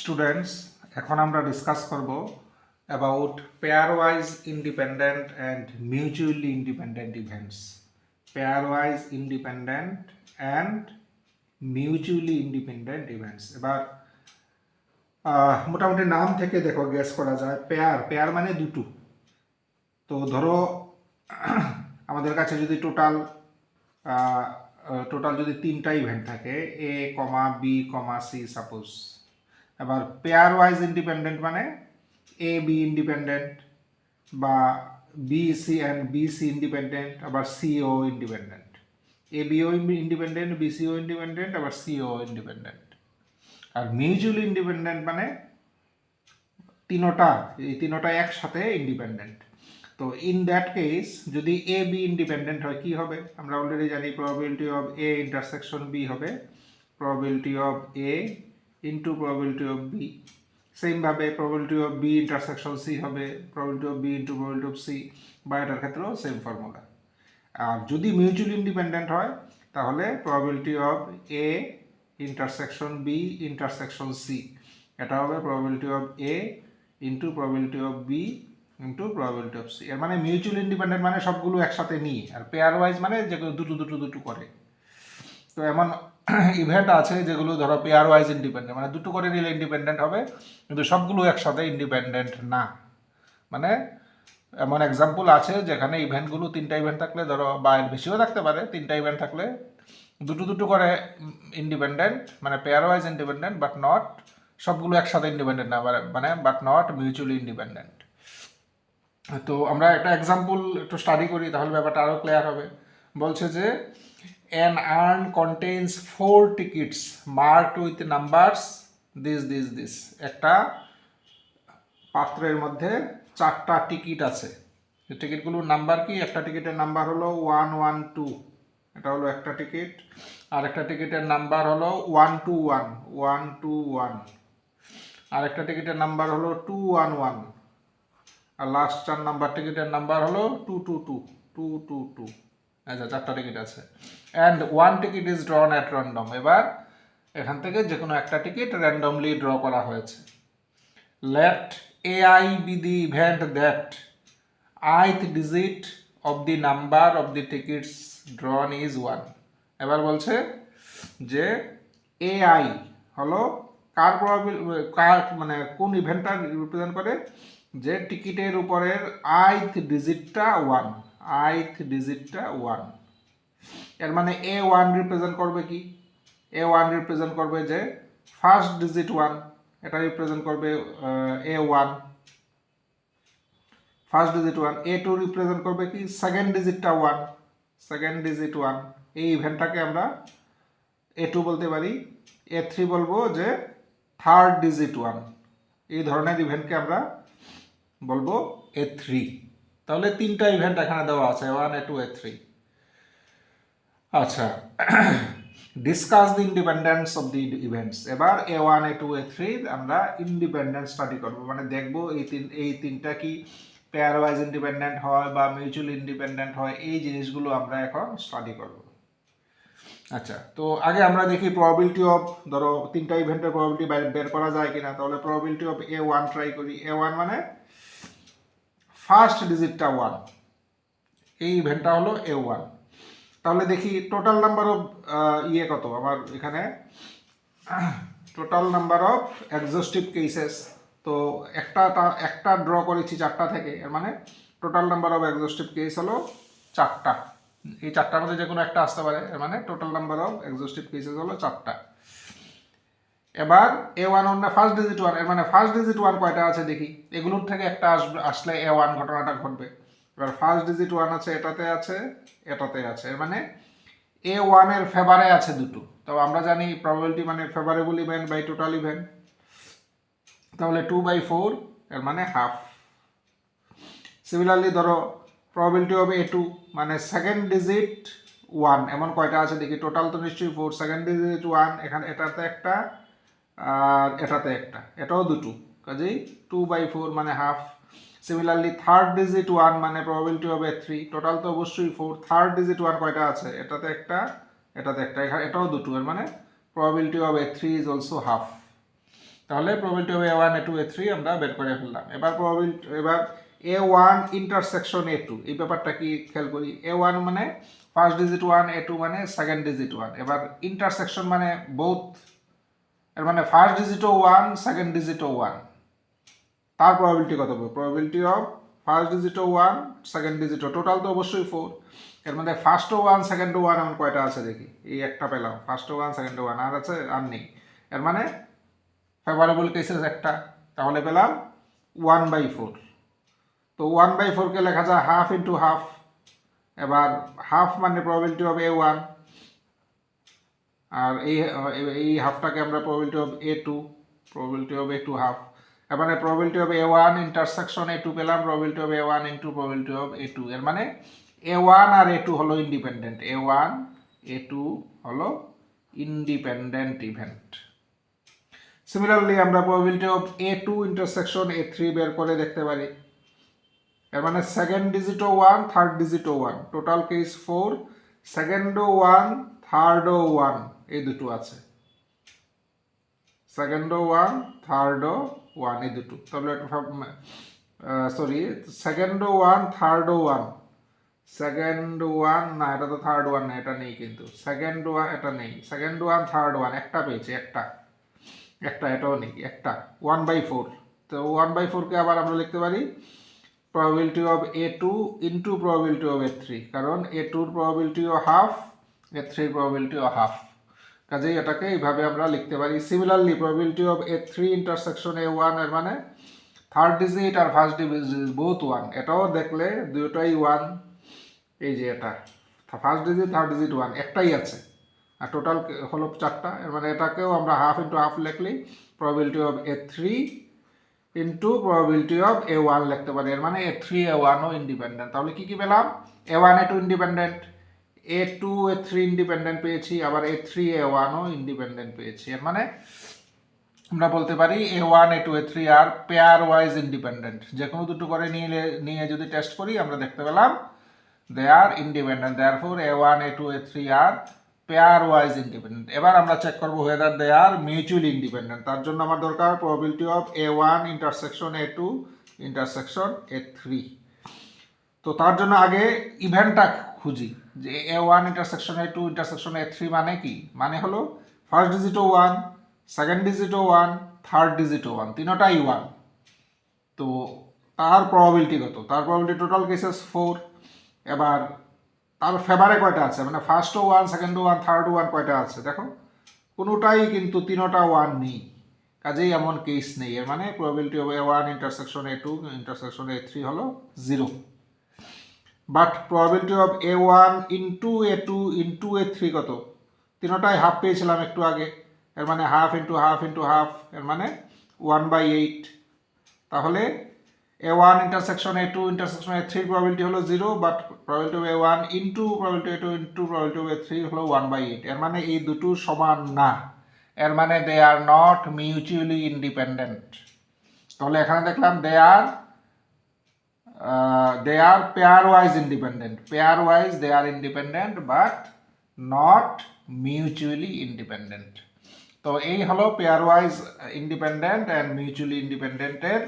Students, এখন আমরা discuss করব about pairwise independent and mutually independent events. Pairwise independent and mutually independent events. এবার মোটামুটি নাম থেকে দেখো গেস করা যায়। পেয়ার মানে দুটো। তো ধরো আমাদের কাছে যদি টোটাল যদি তিনটা ইভেন্ট থাকে, A comma B comma C suppose. এবার পেয়ার ওয়াইজ ইন্ডিপেন্ডেন্ট মানে এ বি ইন্ডিপেন্ডেন্ট, বা B C and B C independent, আবার সিও ইন্ডিপেন্ডেন্ট। এ বিও ইন্ডিপেন্ডেন্ট, বি সিও ইন্ডিপেন্ডেন্ট, আবার সিও ইন্ডিপেন্ডেন্ট। আর মিউচুয়ালি ইন্ডিপেন্ডেন্ট মানে এই তিনোটা একসাথে ইন্ডিপেন্ডেন্ট। তো ইন দ্যাট কেস যদি এ বি ইন্ডিপেন্ডেন্ট হয় কি হবে? আমরা অলরেডি জানি probability of A intersection B হবে probability of A into probability of B. সেমভাবে probability of B intersection C হবে probability of B into probability of C, বা এটার ক্ষেত্রেও সেম ফর্মুলা। আর যদি মিউচুয়ালি ইন্ডিপেন্ডেন্ট হয় তাহলে probability of A intersection B intersection C, এটা হবে probability of A into probability of B into probability of C. এর মানে মিউচুয়াল ইন্ডিপেন্ডেন্ট মানে সবগুলো একসাথে নিয়ে, আর পেয়ার ওয়াইজ মানে যেগুলো দুটো করে। তো এমন ইভেন্ট আছে যেগুলো ধরো পেয়ার ওয়াইজ ইন্ডিপেন্ডেন্ট, মানে দুটো করে নিলে ইন্ডিপেন্ডেন্ট হবে, কিন্তু সবগুলো একসাথে ইন্ডিপেন্ডেন্ট না। মানে এমন এক্সাম্পল আছে যেখানে ইভেন্টগুলো তিনটা ইভেন্ট থাকলে ধরো, বা এর বেশিও থাকতে পারে, তিনটা ইভেন্ট থাকলে দুটো করে ইন্ডিপেন্ডেন্ট, মানে pair wise independent, but not সবগুলো একসাথে ইন্ডিপেন্ডেন্ট না, মানে বাট নট মিউচুয়ালি ইন্ডিপেন্ডেন্ট। তো আমরা একটা এক্সাম্পল একটু স্টাডি করি, তাহলে ব্যাপারটা আরও ক্লিয়ার হবে। বলছে যে an urn contains 4 tickets marked with numbers this. একটা পাত্রের মধ্যে 4টা টিকিট আছে। টিকিটগুলোর নাম্বার কি? একটা টিকিটের নাম্বার হলো 112, এটা হলো একটা টিকিট। আর একটা টিকিটের নাম্বার হলো 121, আর একটা টিকিটের নাম্বার হলো 211, আর লাস্ট 4 নাম্বার টিকিটের নাম্বার হলো 222। আচ্ছা, 4টা টিকিট আছে। And 1 ticket is drawn at random. এবার এখান থেকে যে কোনো একটা টিকিট র্যান্ডমলি ড্র করা হয়েছে। Let AI be the event that ith digit of the number of the tickets drawn is 1. এবার বলছে যে AI হলো কার মানে কোন ইভেন্টটা রিপ্রেজেন্ট করে? যে টিকিটের উপরের ith ডিজিটটা 1। এর মানে A1 রিপ্রেজেন্ট করবে কি? A1 রিপ্রেজেন্ট করবে যে ফার্স্ট ডিজিট 1, এটা রিপ্রেজেন্ট করবে A1 first digit 1। A2 represent করবে কি? সেকেন্ড ডিজিটটা 1। এই ইভেন্টটাকে আমরা A2 বলতে পারি। A3 বলবো যে থার্ড ডিজিট 1। এই ধরনের ইভেন্টকে আমরা বলবো A3। তাহলে তিনটা ইভেন্ট এখানে দেওয়া আছে, A1, A2, A3। আচ্ছা, discuss the independence of the events. এবার A1, A2, A3 আমরা ইন্ডিপেন্ডেন্স স্টাডি করবো, মানে দেখবো এই তিনটা কি পেয়ার ওয়াইজ ইন্ডিপেন্ডেন্ট হয় বা মিউচুয়াল ইন্ডিপেন্ডেন্ট হয়, এই জিনিসগুলো আমরা এখন স্টাডি করব। আচ্ছা, তো আগে আমরা দেখি প্রবাবিলিটি অফ, ধরো তিনটা ইভেন্টের প্রবাবিলিটি বের করা যায় কিনা। তাহলে প্রবাবিলিটি অফ A1 ট্রাই করি। A1 মানে ফার্স্ট ডিজিটটা 1, এই ইভেন্টটা হলো A1। তাহলে দেখি টোটাল নাম্বার অফ কত আমার এখানে, টোটাল নাম্বার অফ এক্সস্টিভ কেসেস। তো একটা ড্র করেছি 4টা থেকে, এর মানে টোটাল নাম্বার অফ এক্সস্টিভ কেস হলো 4টা। এই 4টার মধ্যে যে কোনো একটা আসতে পারে, এর মানে টোটাল নাম্বার অফ এক্সস্টিভ কেসেস হলো 4টা। এবার A1 না ফার্স্ট ডিজিট 1, এর মানে ফার্স্ট ডিজিট 1 কয়টা আছে দেখি। এগুলোর থেকে একটা আসলে A1 ঘটনাটা ঘটবে। এবার ফার্স্ট ডিজিট 1 আছে, এটাতে আছে, এটাতে আছে, এর মানে A1 এর ফেভারে আছে দুটো। তো আমরা জানি প্রবাবিলিটি মানে favourable event by total event. তাহলে 2/4, এর মানে হাফ। সিমিলারলি ধরো প্রবাবিলিটি অফ A2 মানে সেকেন্ড ডিজিট 1, এমন কয়টা আছে দেখি। টোটাল তো নিশ্চয়ই 4, সেকেন্ড ডিজিট 1, এখানে এটাতে একটা আর এটাতে একটা, এটাও দুটো, কাজেই 2/4 মানে হাফ। সিমিলারলি থার্ড ডিজিট 1 মানে প্রবাবিলিটি অফ A3, টোটাল তো অবশ্যই 4, থার্ড ডিজিট 1 কয়টা আছে? এটাতে একটা, এটাতে একটা, এটাও দুটো, এর মানে probability of A3 is also half. তাহলে probability of A1 A2 A3 আমরা বের করে ফেললাম। এবার A1 ইন্টারসেকশন A2, এই ব্যাপারটা কি খেয়াল করি। A1 মানে ফার্স্ট ডিজিট 1, A2 মানে সেকেন্ড ডিজিট 1। এবার ইন্টারসেকশন মানে বোথ, এর মানে ফার্স্ট ডিজিটও 1, সেকেন্ড ডিজিটও 1। তার প্রবাবিলিটি কত হবে? প্রবাবিলিটি অফ ফার্স্ট ডিজিটও 1, সেকেন্ড ডিজিটও, টোটাল তো অবশ্যই 4। এর মধ্যে ফার্স্টও 1, সেকেন্ডও 1, এমন কয়টা আছে দেখি। এই একটা পেলাম, ফার্স্টও 1, সেকেন্ডও 1, আর আছে? আর নেই। এর মানে ফেভারেবল কেসেস একটা, তাহলে পেলাম 1/4। তো 1/4কে লেখা যায় হাফ ইন্টু হাফ। এবার হাফ মানে প্রবাবিলিটি অফ A1, আর এই হাফটাকে আমরা probability of A2, probability of A2 half. এর মানে probability of A1 intersection A2 পেলাম, probability of A1 into probability of A2। এর মানে A1 আর A2 হলো ইন্ডিপেন্ডেন্ট, A1 A2 হলো ইন্ডিপেন্ডেন্ট ইভেন্ট। সিমিলারলি আমরা probability of A2 intersection A3 বের করে দেখতে পারি। এর মানে সেকেন্ড ডিজিটও 1, থার্ড ডিজিটও 1, টোটাল কেস 4, সেকেন্ডও 1, থার্ডও 1, এই দুটো আছে। সেকেন্ডও 1, থার্ডও 1, এই দুটো। তাহলে সরি, সেকেন্ডও 1, থার্ডও 1, সেকেন্ড 1 না, এটা তো থার্ড 1 না, এটা নেই কিন্তু। সেকেন্ড 1 এটা নেই, সেকেন্ড 1, থার্ড 1, একটা পেয়েছি, একটা, এটাও নেই, একটা 1/4। তো 1/4কে আবার আমরা লিখতে পারি probability of A2 into probability of A3, কারণ A2 এর probability ও হাফ, A3 এর probability ও হাফ, কাজেই এটাকে এইভাবে আমরা লিখতে পারি। Similarly probability of A3 intersection A1, এর মানে থার্ড ডিজিট আর ফার্স্ট ডিজিট বোথ 1, এটাও দেখলে দুটোই 1। এই যে এটা ফার্স্ট ডিজিট, থার্ড ডিজিট 1, একটাই আছে, আর টোটাল হলো 4টা। এর মানে এটাকেও আমরা হাফ ইন্টু হাফ লিখলেই probability of A3 into probability of A1 লিখতে পারি। এর মানে A3 A1 ও ইন্ডিপেন্ডেন্ট। তাহলে কি কি পেলাম? A1 A2 independent, A2 A3 independent পেয়েছি, আবার A3 A1 ও ইন্ডিপেন্ডেন্ট পেয়েছি। এর মানে আমরা বলতে পারি A1 A2 A3 are pairwise independent. যে কোনো দুটো করে নিয়ে যদি টেস্ট করি আমরা দেখতে পেলাম they are independent, therefore A1 A2 A3 are pairwise independent. এবার আমরা চেক করবো whether they are mutually independent। তার জন্য আমার দরকার probability of A1 intersection A2 intersection A3। তো তার জন্য আগে ইভেন্টটা খুঁজি যে A1 intersection A2 intersection A3 মানে কি। মানে হলো ফার্স্ট ডিজিটও 1, সেকেন্ড ডিজিটও 1, থার্ড ডিজিটও 1, তিনটাই 1। তো তার প্রবাবিলিটি কত? তার প্রবাবিলিটি টোটাল কেসেস 4। এবার তার ফেভারে কয়টা আছে, মানে ফার্স্টও 1, সেকেন্ডও 1, থার্ডও 1, কয়টা আছে দেখো? কোনোটাই কিন্তু তিনটা 1 নেই, কাজেই এমন কেস নেই। এর মানে probability of A1 intersection A2 intersection A3 হলো 0। But probability of A1 into A2 into A3 কত? তিনটাই হাফ পেয়েছিলাম একটু আগে। এর মানে half into half into half, এর মানে 1/8। তাহলে A1 intersection A2 intersection A3 probability হলো 0, but probability of A1 into probability A2 into probability of A3 হলো 1/8। এর মানে এই দুটো সমান না, এর মানে they are not mutually independent. তাহলে এখানে দেখলাম they are pairwise independent, pairwise they are independent but not mutually independent. তো এই হলো pairwise independent and mutually ইন্ডিপেন্ডেন্টের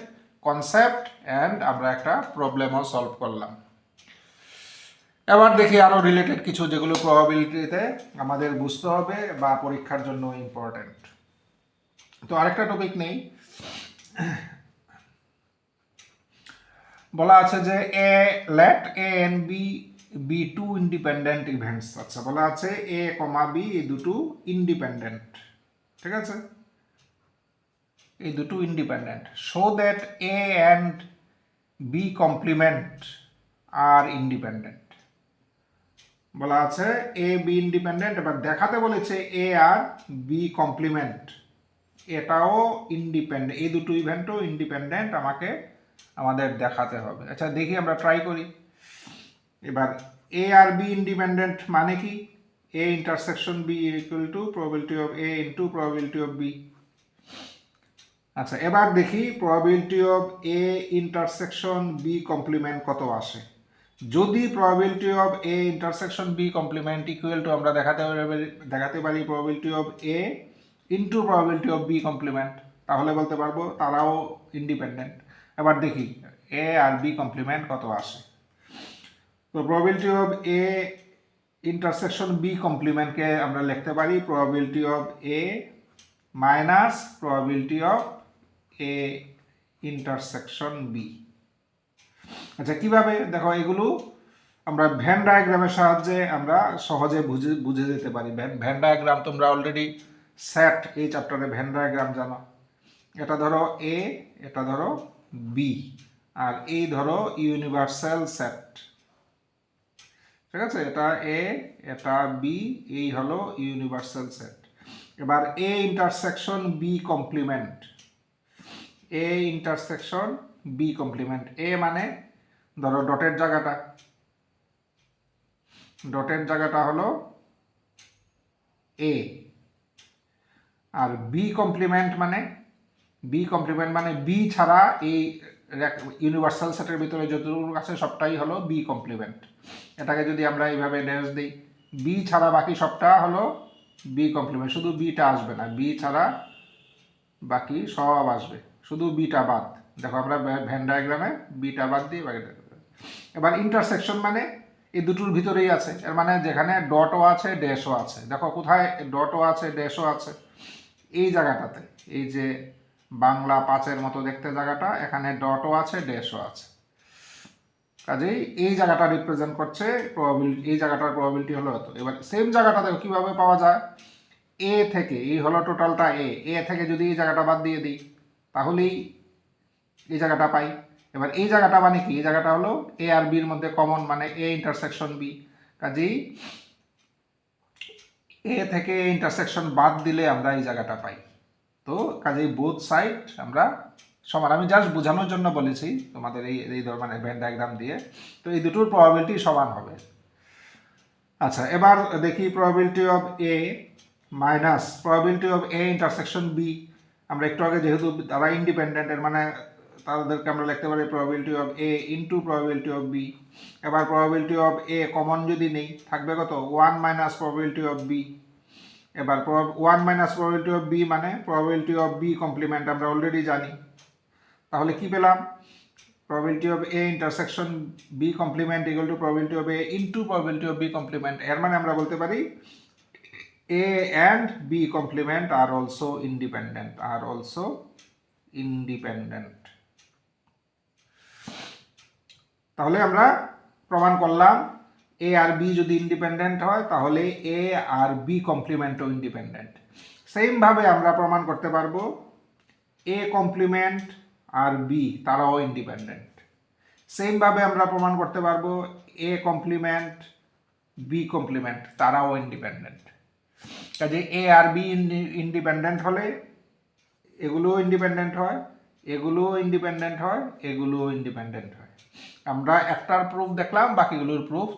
কনসেপ্ট, অ্যান্ড আমরা একটা প্রবলেমও সলভ করলাম। এবার দেখি আরও রিলেটেড কিছু যেগুলো প্রবাবিলিটিতে আমাদের বুঝতে হবে বা পরীক্ষার জন্য ইম্পর্টেন্ট। তো আরেকটা টপিক নেই, বলা আছে যে late A and B be two independent events। আচ্ছা, বলা আছে A, B এই দুটো ইন্ডিপেন্ডেন্ট, ঠিক আছে, এই দুটো independent. Show that A and B complement আর ইন্ডিপেন্ডেন্ট। বলা আছে A B ইন্ডিপেন্ডেন্ট, এবার দেখাতে বলেছে A আর B কমপ্লিমেন্ট, এটাও ইন্ডিপেন্ডেন্ট, এই দুটো ইভেন্টও ইন্ডিপেন্ডেন্ট আমাদের দেখাতে হবে। আচ্ছা দেখি, আমরা ট্রাই করি। এবার A আর B ইন্ডিপেন্ডেন্ট মানে কি? A intersection B equal to probability of A into probability of B। আচ্ছা, এবার দেখি probability of A intersection B complement কত আসে। যদি probability of A intersection B complement equal to আমরা দেখাতে পারি probability of A into probability of B complement, তাহলে বলতে পারবো তারাও ইন্ডিপেন্ডেন্ট। এবার দেখি এ আর বি কমপ্লিমেন্ট কত আসে। তো probability of A intersection B কমপ্লিমেন্টকে আমরা লিখতে পারি probability of A minus probability of A intersection B. আচ্ছা কিভাবে দেখো, এগুলো আমরা ভেন ডায়াগ্রামের সাহায্যে আমরা সহজে বুঝে যেতে পারি। ভেন ডায়াগ্রাম তোমরা অলরেডি সেট এই চ্যাপ্টারে ভেন ডায়াগ্রাম জানো। এটা ধরো এ, এটা ধরো বি, আর এই ধরো ইউনিভার্সাল সেট, ঠিক আছে? এটা এ, এটা বি, এই হলো ইউনিভার্সাল সেট। এবার A intersection B complement, A intersection B complement, A মানে ধরো ডটের জায়গাটা হলো এ, আর বি কমপ্লিমেন্ট মানে বি ছাড়া এই ইউনিভার্সাল সেটের ভিতরে যতটুকু আছে সবটাই হলো বি কমপ্লিমেন্ট। এটাকে যদি আমরা এইভাবে ড্যাশ দিই, বি ছাড়া বাকি সবটা হলো বি কমপ্লিমেন্ট, শুধু বিটা আসবে না, বি ছাড়া বাকি সব আসবে, শুধু বিটা বাদ। দেখো আমরা ভেন ডায়াগ্রামে বিটা বাদ দিই বাকিটা। এবার ইন্টারসেকশন মানে এই দুটোর ভিতরেই আছে, এর মানে যেখানে ডটও আছে ড্যাশও আছে। দেখো কোথায় ডটও আছে ড্যাশও আছে, এই জায়গাটাতে, এই যে বাংলা 5-এর মতো দেখতে জায়গাটা, এখানে ডটও আছে ড্যাশও আছে। কাজেই এই জায়গাটা রিপ্রেজেন্ট করছে প্রবাবিলিটি, এই জায়গাটার প্রবাবিলিটি হলো এত। এবার সেম জায়গাটা দেখো কীভাবে পাওয়া যায়, এ থেকে, এই হলো টোটালটা এ থেকে যদি এই জায়গাটা বাদ দিয়ে দিই তাহলেই এই জায়গাটা পাই। এবার এই জায়গাটা মানে কি, এই জায়গাটা হলো এ আর বির মধ্যে কমন, মানে এ ইন্টারসেকশন বি। কাজেই এ থেকে ইন্টারসেকশন বাদ দিলে আমরা এই জায়গাটা পাই। তো কাজেই বোথ সাইড আমরা সমান, আমি জাস্ট বোঝানোর জন্য বলেছি তোমাদের এই ধরনের ভেন ডায়াগ্রাম দিয়ে। তো এই দুটোর প্রবাবিলিটি সমান হবে। আচ্ছা এবার দেখি probability of A minus probability of A intersection B. আমরা একটু আগে যেহেতু তারা ইন্ডিপেন্ডেন্ট, এর মানে তাদেরকে আমরা লিখতে পারি probability of A into probability of B. এবার প্রবাবিলিটি অফ এ কমন যদি নেই থাকবে কত, 1 মাইনাস প্রবাবিলিটি অফ বি। এবার 1 মাইনাস প্রবাবিলিটি অফ বি মানে প্রবাবিলিটি অফ বি কমপ্লিমেন্ট আমরা অলরেডি জানি। তাহলে কি পেলাম, probability of A intersection B complement equal to probability of A into probability of B complement। এর মানে আমরা বলতে পারি A and B complement are also independent। তাহলে আমরা প্রমাণ করলাম A আর B যদি ইন্ডিপেন্ডেন্ট হয় তাহলে A আর B কমপ্লিমেন্টও ইন্ডিপেন্ডেন্ট। সেম ভাবে আমরা প্রমাণ করতে পারবো A কমপ্লিমেন্ট আর B তারাও ইন্ডিপেন্ডেন্ট। সেম ভাবে আমরা প্রমাণ করতে পারবো এ কমপ্লিমেন্ট বি কমপ্লিমেন্ট তারাও ইন্ডিপেন্ডেন্ট। কাজে এ আর বি ইন্ডিপেন্ডেন্ট হলে এগুলোও ইন্ডিপেন্ডেন্ট হয়, এগুলোও ইন্ডিপেন্ডেন্ট হয়, এগুলোও ইন্ডিপেন্ডেন্ট হয়। আমরা একটার প্রুফ দেখলাম, বাকিগুলোর প্রুফ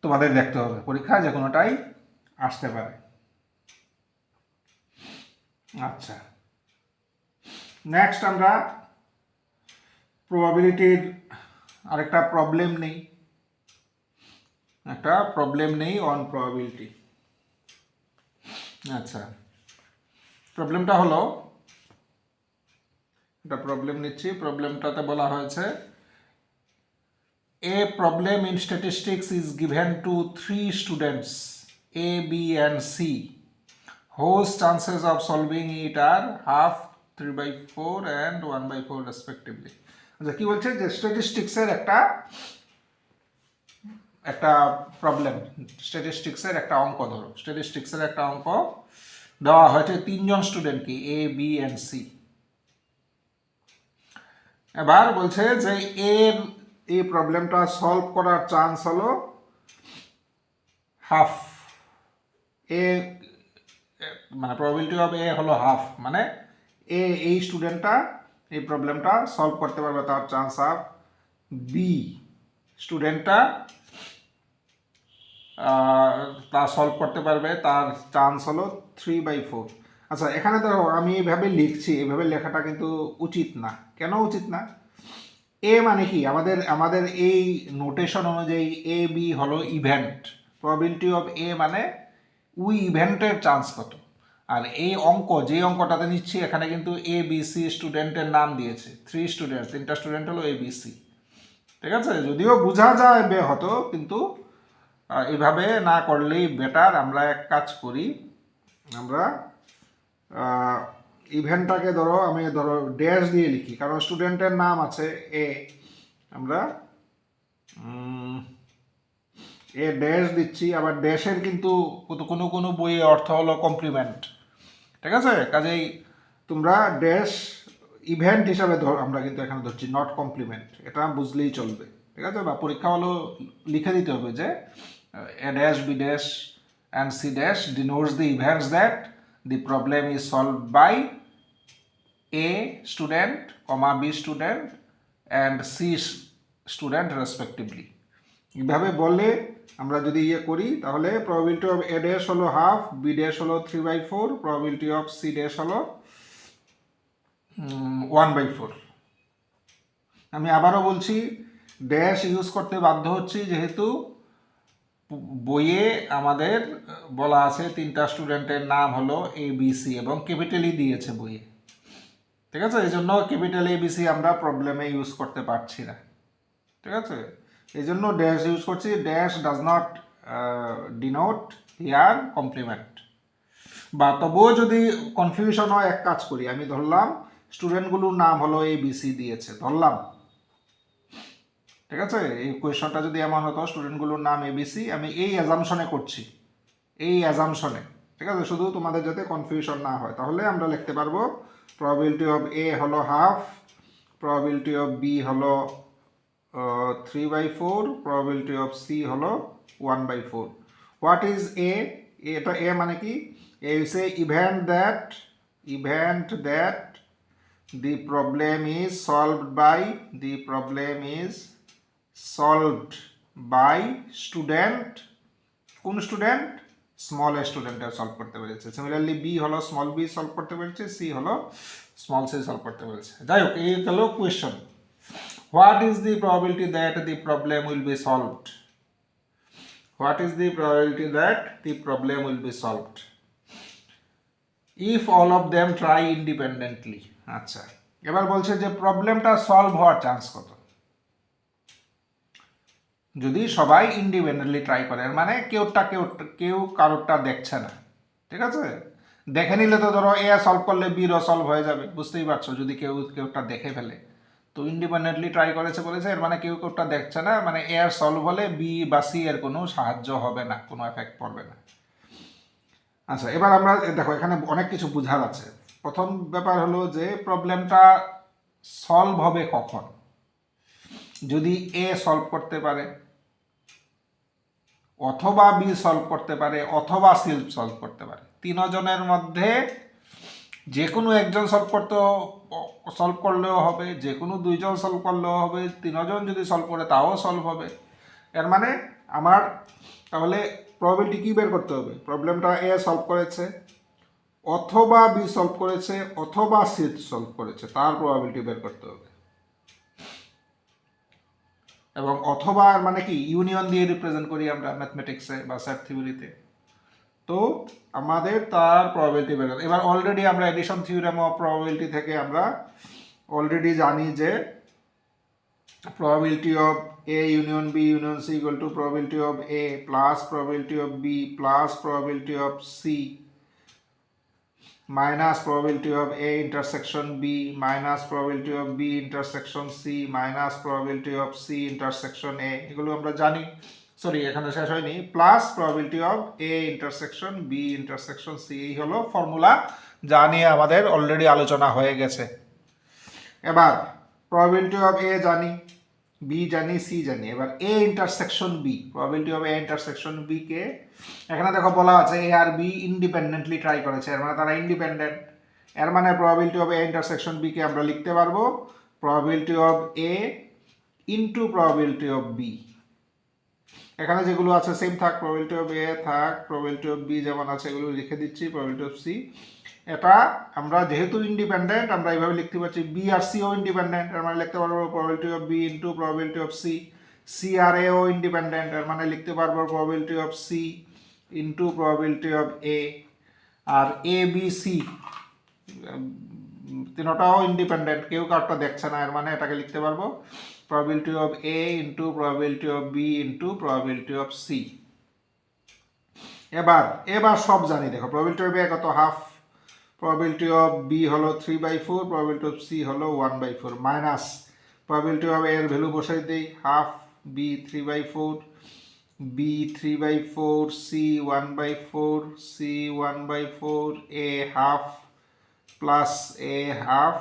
তোমাদের দেখতে হবে, পরীক্ষা যে কোনোটাই আসতে পারে। আচ্ছা নেক্সট আমরা প্রবাবিলিটির আরেকটা প্রবলেম নেই অন প্রবাবিলিটি। আচ্ছা প্রবলেমটা হলো, একটা প্রবলেম নিচ্ছি, প্রবলেমটাতে বলা হয়েছে a problem in statistics is given to 3 students A, B and C whose chances of solving it are half, 3/4 and 1/4 respectively। আচ্ছা কি বলছে যে স্ট্যাটিস্টিক্সের একটা প্রবলেম, স্ট্যাটিস্টিক্সের একটা অঙ্ক, ধরো স্ট্যাটিস্টিক্সের একটা অঙ্ক দেওয়া হয়েছে 3 জন স্টুডেন্টকে A, B and C। এবার বলছে যে এই প্রবলেমটা সলভ করার চান্স হলো হাফ, এ মানে প্রবাবিলিটি অফ এ হলো হাফ, মানে এই স্টুডেন্টটা এই প্রবলেমটা সলভ করতে পারবে তার চান্স হাফ, বি স্টুডেন্টটা তা সলভ করতে পারবে তার চান্স হলো 3/4। আচ্ছা এখানে দেখো আমি এইভাবে লিখছি, এইভাবে লেখাটা কিন্তু উচিত না। কেন উচিত না, এ মানে কি, আমাদের এই নোটেশন অনুযায়ী এ বি হলো ইভেন্ট, প্রবাবিলিটি অফ এ মানে ওই ইভেন্টের চান্স কত, আর এই যে অঙ্কটাতে নিচ্ছি এখানে কিন্তু এ বি সি স্টুডেন্টের নাম দিয়েছে, 3 স্টুডেন্ট, 3টা স্টুডেন্ট হলো এ বি সি। ঠিক আছে, যদিও বোঝা যায় হতো, কিন্তু এইভাবে না করলেই বেটার। আমরা এক কাজ করি, আমরা ইভেন্টটাকে আমি ড্যাশ দিয়ে লিখি, কারণ স্টুডেন্টের নাম আছে এ, আমরা এ ড্যাশ দিচ্ছি। আবার ড্যাশের কিন্তু কোনো কোনো বইয়ে অর্থ হলো কমপ্লিমেন্ট। ঠিক আছে, কাজেই তোমরা ড্যাশ ইভেন্ট হিসাবে আমরা কিন্তু এখানে ধরছি, নট কমপ্লিমেন্ট, এটা বুঝলেই চলবে। ঠিক আছে, বা পরীক্ষা হলো লিখে দিতে হবে যে A dash B dash and C dash denotes the events that the problem is solved by A student, B student and C student respectively. এইভাবে বললে আমরা যদি করি তাহলে probability of A dash হলো হাফ, B dash হলো 3/4, probability of C dash হলো 1/4। আমি আবারও বলছি, ড্যাশ ইউজ করতে বাধ্য হচ্ছি যেহেতু বইয়ে আমাদের বলা আছে 3টা স্টুডেন্টের নাম হলো এ বি সি এবং ক্যাপিটালই দিয়েছে বইয়ে। ঠিক আছে, এই জন্য ক্যাপিটাল এ বি সি আমরা প্রবলেমে ইউজ করতে পারছি না। ঠিক আছে, এই জন্য ড্যাশ ইউজ করছি। Dash does not denote here complement. বা তবুও যদি কনফিউশন হয়, এক কাজ করি, আমি ধরলাম স্টুডেন্টগুলোর নাম হলো এ বি সি দিয়েছে, ধরলাম। ঠিক আছে, এই কোয়েশনটা যদি এমন হতো স্টুডেন্টগুলোর নাম এবিসি, আমি এই অ্যাজামশনে করছি, এই অ্যাজামশনে। ঠিক আছে, শুধু তোমাদের যাতে কনফিউশন না হয়, তাহলে আমরা লিখতে পারবো প্রবাবিলিটি অফ এ হলো হাফ, প্রবাবিলিটি অফ বি হলো 3/4, প্রবাবিলিটি অফ সি হলো 1/4। What is a? এটা এ মানে কি? এ হচ্ছে event that the problem is solved by student, কোন student? Small a student solve করতে পেরেছে। সিমিলারলি বি হলো স্মল বি সলভ করতে পেরেছে, সি হলো স্মল সি সলভ করতে পেরেছে। যাই হোক, এই হলো question. What is the probability that the problem will be solved? What is the probability that the problem will be solved if all of them try independently. আচ্ছা, এবার বলছে যে প্রবলেমটা সলভ হওয়ার চান্স কত যদি সবাই ইন্ডিপেন্ডেন্টলি ট্রাই করে। মানে কেউ কারোরটা দেখছে না। ঠিক আছে, দেখে নিলে তো ধরো এ সলভ করলে বিরও সলভ হয়ে যাবে, বুঝতেই পারছো। যদি কেউটা দেখে ফেলে, তো ইন্ডিপেন্ডেন্টলি ট্রাই বলেছে এর মানে কেউটা দেখছে না, মানে এ সলভ হলে বি বা সি এর কোনো সাহায্য হবে না, কোনো এফেক্ট পড়বে না। আচ্ছা, এবার আমরা দেখো এখানে অনেক কিছু বোঝার আছে। প্রথম ব্যাপার হলো যে প্রবলেমটা সলভ হবে কখন? যদি এ সলভ করতে পারে, অথবা বি সলভ করতে পারে, অথবা সি সলভ করতে পারে। 3 জনের মধ্যে যে কোনো একজন সলভ করলেও হবে, যে কোনো 2 জন সলভ করলেও হবে, 3 জন যদি সলভ করে তাও সলভ হবে। এর মানে আমার তাহলে প্রবাবিলিটি কি বের করতে হবে? প্রবলেমটা এ সলভ করেছে, অথবা বি সলভ করেছে, অথবা সি সলভ করেছে, তার প্রবাবিলিটি বের করতে হবে। এবং অথবা মানে কি ইউনিয়ন দিয়ে রিপ্রেজেন্ট করি আমরা ম্যাথমেটিক্সে বা সেট থিওরিতে। তো আমাদের তার প্রবাবিলিটি বের করতে। এবার অলরেডি আমরা এডিশন থিওরেম অফ প্রবাবিলিটি থেকে আমরা অলরেডি জানি যে probability of A union B union C equal to probability of A plus probability of B plus probability of C minus probability of A intersection B minus probability of B intersection C minus probability of C intersection A, এগুলো আমরা জানি। Sorry, এখানে শেষ হয়নি। Plus probability of A intersection B intersection C, এই হলো formula, যা নিয়ে আমাদের অলরেডি আলোচনা হয়ে গেছে। এবার probability of A জানি, বি জানি, সি জানি। এবার A intersection B, probability of A intersection B কে এখানে দেখো বলা আছে এ আর বি ইন্ডিপেন্ডেন্টলি ট্রাই করেছে, এর মানে তারা ইন্ডিপেন্ডেন্ট। এর মানে probability of A intersection B কে আমরা লিখতে পারবো probability of A into probability of B. এখানে যেগুলো আছে সেম থাক, প্রবাবিলিটি অফ এ থাক, প্রবাবিলিটি অফ বি যেমন আছে এগুলো লিখে দিচ্ছি, প্রবাবিলিটি অফ সি। এটা আমরা যেহেতু ইন্ডিপেন্ডেন্ট আমরা এইভাবে লিখতে পারছি, বি আর সিও ইন্ডিপেন্ডেন্ট, এর মানে লিখতে পারবো probability of B into probability of C. C আর এও ইন্ডিপেন্ডেন্ট, এর মানে লিখতে পারবো probability of C into probability of A. আর এ বি সি তিনটাও ইন্ডিপেন্ডেন্ট, কেউ কারটা দেখছে না, এর মানে এটাকে লিখতে পারবো probability of A into probability of B into probability of C. এবার এবার সব জানি, দেখো প্রবাবিলিটি অফ এ কত হাফ, প্রবাবিলিটি অফ বি হলো 3/4, প্রবাবিলিটি অফ সি হলো 1/4, মাইনাস প্রবাবিলিটি অফ এর ভ্যালু বসাই দেই, half B 3/4, B 3/4, C 1/4, C 1/4, A half plus A half,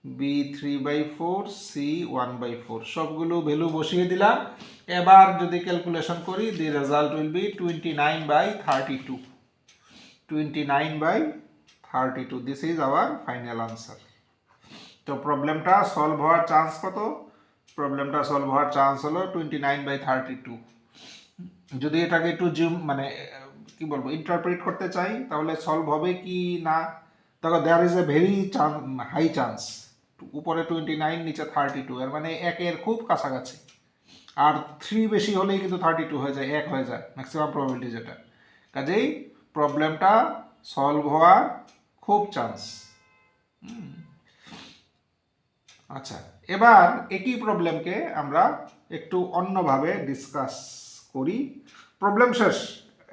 B 3/4, C 1/4, সবগুলো ভ্যালু বসিয়ে দিলাম। এবার যদি ক্যালকুলেশন করি, the result will be 29/32, 29/32, this is our final answer. তো প্রবলেমটা সলভ হওয়ার চান্স কত? প্রবলেমটা সলভ হওয়ার চান্স হলো 29/32। যদি এটাকে একটু মানে কি বলবো ইন্টারপ্রিট করতে চাই, তাহলে সলভ হবে কি না, দেখো there is a very high chance, উপরে 29 নিচে 32, এর মানে একের খুব কাছাকাছি। আর 3 বেশি হলেই কিন্তু 32 হয়ে যায়, 1 হয়ে যায় ম্যাক্সিমাম প্রবাবিলিটি যেটা। কাজেই প্রবলেমটা সলভ হওয়ার খুব চান্স। আচ্ছা, এবার একই প্রবলেমকে আমরা একটু অন্যভাবে ডিসকাস করি। প্রবলেম শেষ,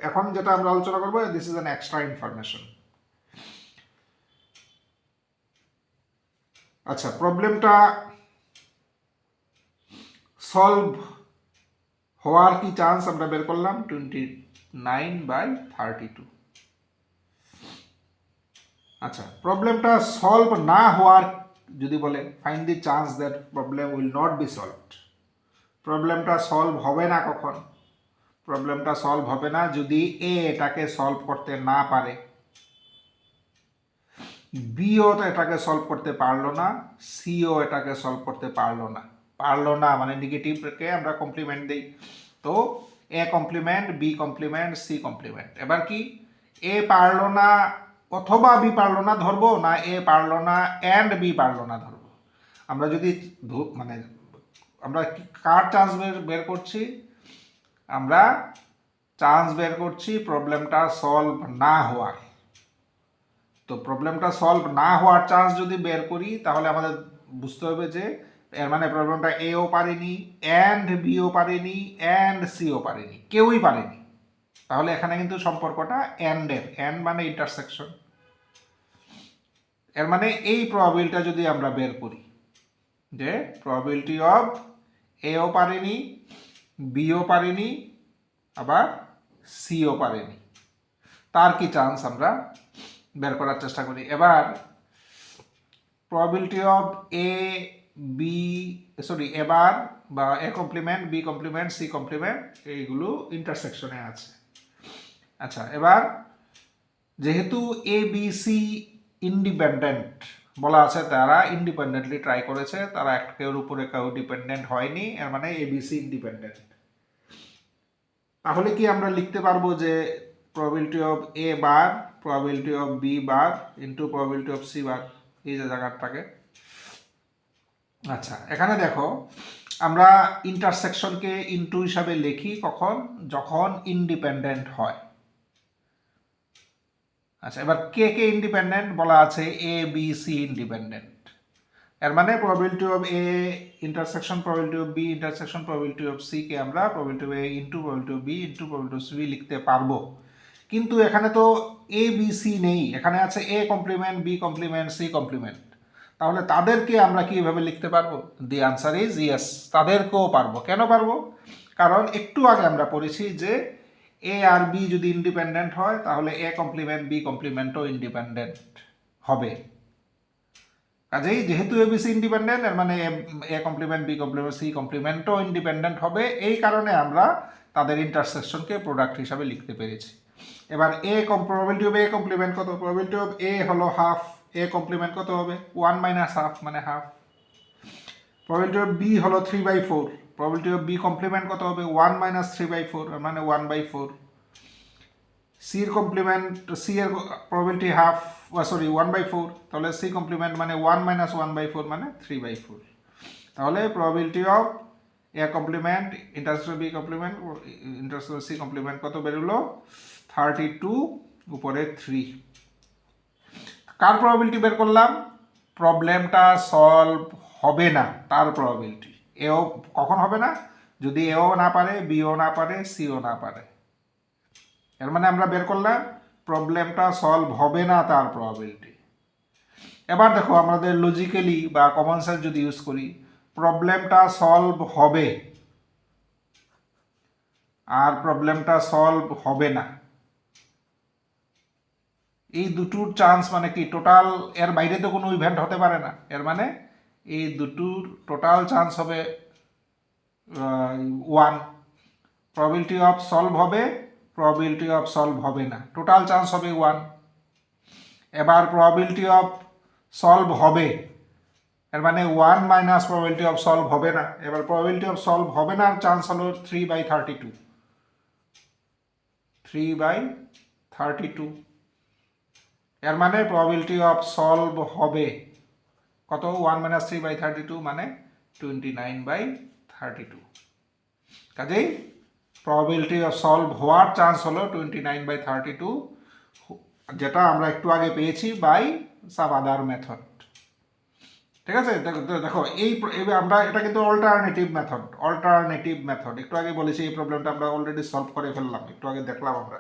এখন যেটা আমরা আলোচনা করবো, this is an extra information. আচ্ছা, প্রবলেমটা সলভ হওয়ার কি চান্স আমরা বের করলাম 29/32। আচ্ছা, প্রবলেমটা সলভ না হওয়ার যদি বলে find the chance that problem will not be solved, প্রবলেমটা সলভ হবে না কখন? প্রবলেমটা সলভ হবে না যদি এ এটাকে সলভ করতে না পারে, বিও এটাকে সলভ করতে পারলো না, সিও এটাকে সলভ করতে পারলো না মানে নেগেটিভকে আমরা কমপ্লিমেন্ট দিই, তো A complement, B complement, C complement. এবার কি এ পারলো না অথবা বি পারলো না ধরবো, না এ পারলো না অ্যান্ড বি পারলো না ধরবো? আমরা যদি মানে আমরা কার চান্স বের করছি, আমরা চান্স বের করছি প্রবলেমটা সলভ না হওয়ার। তো প্রবলেমটা সলভ না হওয়ার চান্স যদি বের করি, তাহলে আমাদের বুঝতে হবে যে এর মানে প্রবলেমটা এও পারেনি, অ্যান্ড বিও পারেনি, অ্যান্ড সিও পারেনি, কেউই পারেনি। তাহলে এখানে কিন্তু সম্পর্কটা অ্যান্ডের, অ্যান্ড মানে ইন্টারসেকশন। এর মানে এই প্রবাবিলিটিটা যদি আমরা বের করি যে প্রবাবিলিটি অফ এও পারেনি, বিও পারেনি, আবার সিও পারেনি, তার কি চান্স আমরা বের করার চেষ্টা করি। এবার প্রবাবিলিটি অফ এ বি এবার বা A complement, B complement, C complement, এইগুলো ইন্টারসেকশনে আছে। আচ্ছা, এবার যেহেতু এ বি সি ইন্ডিপেন্ডেন্ট বলা আছে, তারা ইন্ডিপেন্ডেন্টলি ট্রাই করেছে, তারা কেউর উপরে কেউ ডিপেন্ডেন্ট হয়নি, এর মানে এ বি সি ইন্ডিপেন্ডেন্ট। তাহলে কি আমরা লিখতে পারবো যে probability of A bar, probability of B bar into probability of C bar, এই যে জায়গাটাকে। আচ্ছা, এখানে দেখো আমরা ইন্টারসেকশনকে ইন্টু হিসাবে লিখি কখন, যখন ইন্ডিপেন্ডেন্ট হয়। আচ্ছা, এবার কে কে ইন্ডিপেন্ডেন্ট বলা আছে, এ বি সি ইন্ডিপেন্ডেন্ট, এর মানে probability of A intersection probability of B intersection probability of C কে আমরা probability of A into probability of B into probability of C লিখতে পারবো। কিন্তু এখানে তো এ বি সি নেই, এখানে আছে A complement, B complement, C complement. তাহলে তাদেরকে আমরা কিভাবে লিখতে পারবো? দি আনসার ইজ ইয়েস, তাদেরকেও পারবো। কেন পারবো? কারণ একটু আগে আমরা পড়েছি যে এ আর বি যদি ইন্ডিপেন্ডেন্ট হয়, তাহলে এ কমপ্লিমেন্ট, বি কমপ্লিমেন্টও ইন্ডিপেন্ডেন্ট হবে। কাজেই যেহেতু এবিসি ইন্ডিপেন্ডেন্ট, এর মানে A complement, B complement, C কমপ্লিমেন্টও ইন্ডিপেন্ডেন্ট হবে। এই কারণে আমরা তাদের ইন্টারসেকশনকে প্রোডাক্ট হিসাবে লিখতে পেরেছি। এবার প্রবাবিলিটি অফ এ কমপ্লিমেন্ট কত? প্রবাবিলিটি অফ এ হলো হাফ, এ কমপ্লিমেন্ট কত হবে? 1 মাইনাস হাফ মানে হাফ। প্রবাবিলিটি অফ বি হলো 3/4, প্রবাবিলিটি অফ বি কমপ্লিমেন্ট কত হবে? 1 মাইনাস 3/4 মানে 1/4। সি এর কমপ্লিমেন্ট, সি এর প্রবাবিলিটি হাফ, সরি 1/4, তাহলে সি কমপ্লিমেন্ট মানে 1 মাইনাস 1/4 মানে 3/4। তাহলে probability of A complement intersection B complement intersection C complement কত বেরোলো? 32 উপরে 3। কার প্রবাবিলিটি বের করলাম? প্রবলেমটা সলভ হবে না তার প্রবাবিলিটি। এও কখন হবে না? যদি এও না পারে, বিও না পারে, সিও না পারে। এর মানে আমরা বের করলাম প্রবলেমটা সলভ হবে না তার প্রবাবিলিটি। এবার দেখো আমাদের লজিক্যালি বা কমন সেন্স যদি ইউজ করি, প্রবলেমটা সলভ হবে আর প্রবলেমটা সলভ হবে না, এই দুটোর চান্স মানে কি? টোটাল এর বাইরে তো কোনো ইভেন্ট হতে পারে না। এর মানে এই দুটোর টোটাল চান্স হবে 1। প্রবাবিলিটি অফ সলভ হবে, প্রবাবিলিটি অফ সলভ হবে না, টোটাল চান্স হবে 1। এবার প্রবাবিলিটি অফ সলভ হবে, এর মানে 1 মাইনাস প্রবাবিলিটি অফ সলভ হবে না। এবার প্রবাবিলিটি অফ সলভ হবে না চান্স হলো 3/32। 3/32। এর মানে প্রবাবিলিটি অফ সলভ হবে কত? 1 মাইনাস 3/32 মানে 29/32। কাজেই প্রবাবিলিটি অফ সলভ হওয়ার চান্স হলো 29/32, যেটা আমরা একটু আগে পেয়েছি বাই সাম আদার মেথড। ঠিক আছে? দেখো এই আমরা এটা কিন্তু অল্টারনেটিভ মেথড একটু আগে বলেছি। এই প্রবলেমটা আমরা অলরেডি সলভ করে ফেললাম, একটু আগে দেখলাম আমরা।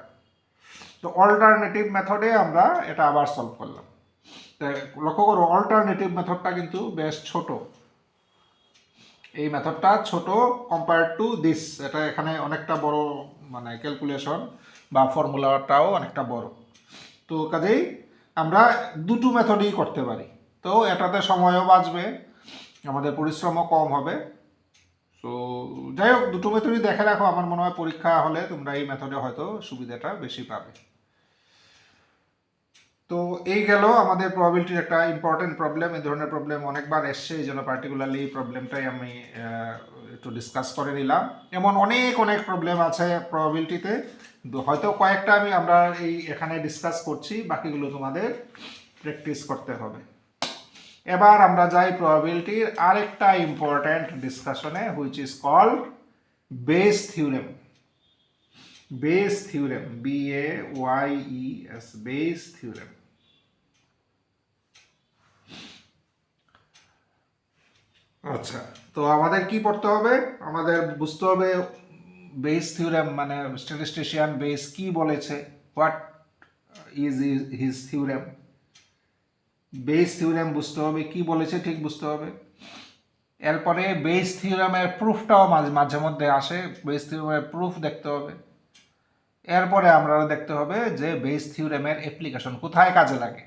তো অল্টারনেটিভ মেথডে আমরা এটা আবার সলভ করলাম। লক্ষ্য করো অল্টারনেটিভ মেথডটা কিন্তু বেশ ছোট। এই মেথডটা ছোট কম্পেয়ার টু দিস। এটা এখানে অনেকটা বড়, মানে ক্যালকুলেশন বা ফর্মুলাটাও অনেকটা বড়। তো কাজেই আমরা দুটো মেথডই করতে পারি। তো এটাতে সময়ও বাঁচবে, আমাদের পরিশ্রমও কম হবে। তো যাই হোক, দুটো মেথডই দেখে রাখো। আমার মনে হয় পরীক্ষা হলে তোমরা এই মেথডে হয়তো সুবিধাটা বেশি পাবে। তো এই গেল আমাদের প্রবাবিলিটির একটা ইম্পর্টেন্ট প্রবলেম। এই ধরনের প্রবলেম অনেকবার এসছে, এই জন্য পার্টিকুলারলি এই প্রবলেমটাই আমি একটু ডিসকাস করে নিলাম। এমন অনেক অনেক প্রবলেম আছে প্রবাবিলিটিতে, হয়তো কয়েকটা আমরা এই এখানে ডিসকাস করছি, বাকিগুলো তোমাদের প্র্যাকটিস করতে হবে। এবার আমরা যাই প্রবাবিলিটির আরেকটা ইম্পর্টেন্ট ডিসকাশনে, which is called Bayes theorem. Bayes theorem, BAYES, Bayes theorem. আচ্ছা, তো আমাদের কি পড়তে হবে? আমাদের বুঝতে হবে বেস থিওরেম মানে স্ট্যাটিস্টিশিয়ান বেস কি বলেছে, what is his theorem. Bayes theorem বুঝতে হবে, কি বলেছে ঠিক বুঝতে হবে। এরপরে বেস থিওরেমের প্রুফটাও মাঝে মধ্যে আসে, বেস থিওরেমের প্রুফ দেখতে হবে। এরপরে আমরা দেখতে হবে যে বেস থিওরেমের অ্যাপ্লিকেশন কোথায় কাজে লাগে।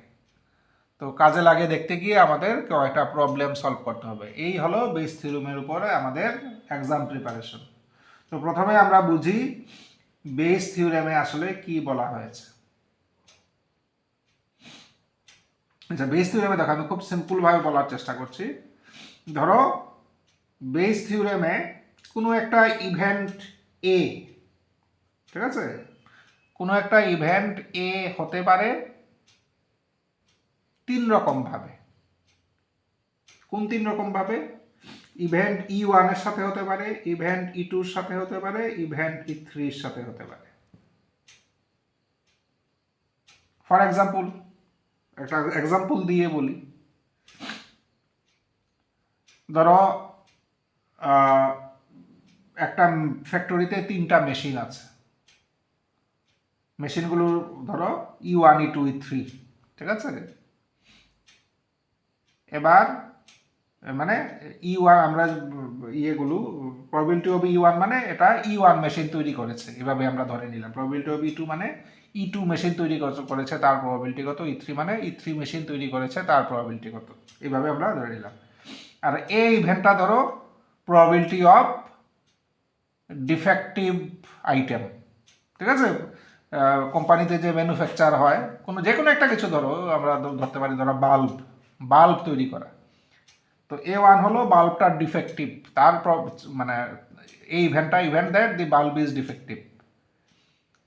তো কাজে লাগে দেখতে গিয়ে আমাদের কয়েকটা প্রবলেম সলভ করতে হবে। এই হলো বেস থিওরেমের উপরে আমাদের এক্সাম প্রিপারেশন। তো প্রথমে আমরা বুঝি বেস থিওরেমে আসলে কি বলা হয়েছে। আচ্ছা, বেস থিওরেমে দেখো আমি খুব সিম্পলভাবে বলার চেষ্টা করছি। ধরো বেস থিওরেমে কোনো একটা ইভেন্ট এ, ঠিক আছে, কোনো একটা ইভেন্ট এ হতে পারে 3 রকম ভাবে। কোন 3 রকম ভাবে? ইভেন্ট E1 এর সাথে হতে পারে, ইভেন্ট E2 এর সাথে হতে পারে, ইভেন্ট E3 এর সাথে হতে পারে। ফর এক্সাম্পল, একটা এক্সাম্পল দিয়ে বলি। ধরো একটা ফ্যাক্টরিতে 3টা মেশিন আছে। মেশিনগুলো ধরো E1, E2, E3, ঠিক আছে। এবার মানে E1 আমরা ইয়েগুলো প্রবাবিলিটি অফ E1 মানে এটা E1 মেশিন তৈরি করেছে, এভাবে আমরা ধরে নিলাম। প্রবাবিলিটি অফ E2 মানে E2 মেশিন তৈরি করেছে, তার প্রবাবিলিটি কত। E3 মানে E3 মেশিন তৈরি করেছে, তার প্রবাবিলিটি কত, এইভাবে আমরা ধরে নিলাম। আর এই ইভেন্টটা ধরো প্রবাবিলিটি অফ ডিফেক্টিভ আইটেম, ঠিক আছে। কোম্পানিতে যে ম্যানুফ্যাকচার হয় যে কোনো একটা কিছু, ধরো আমরা ধরতে পারি ধরো বাল্ব তৈরি করা। তো A1 হলো বাল্বটা ডিফেক্টিভ, তার মানে এই event that the bulb is defective.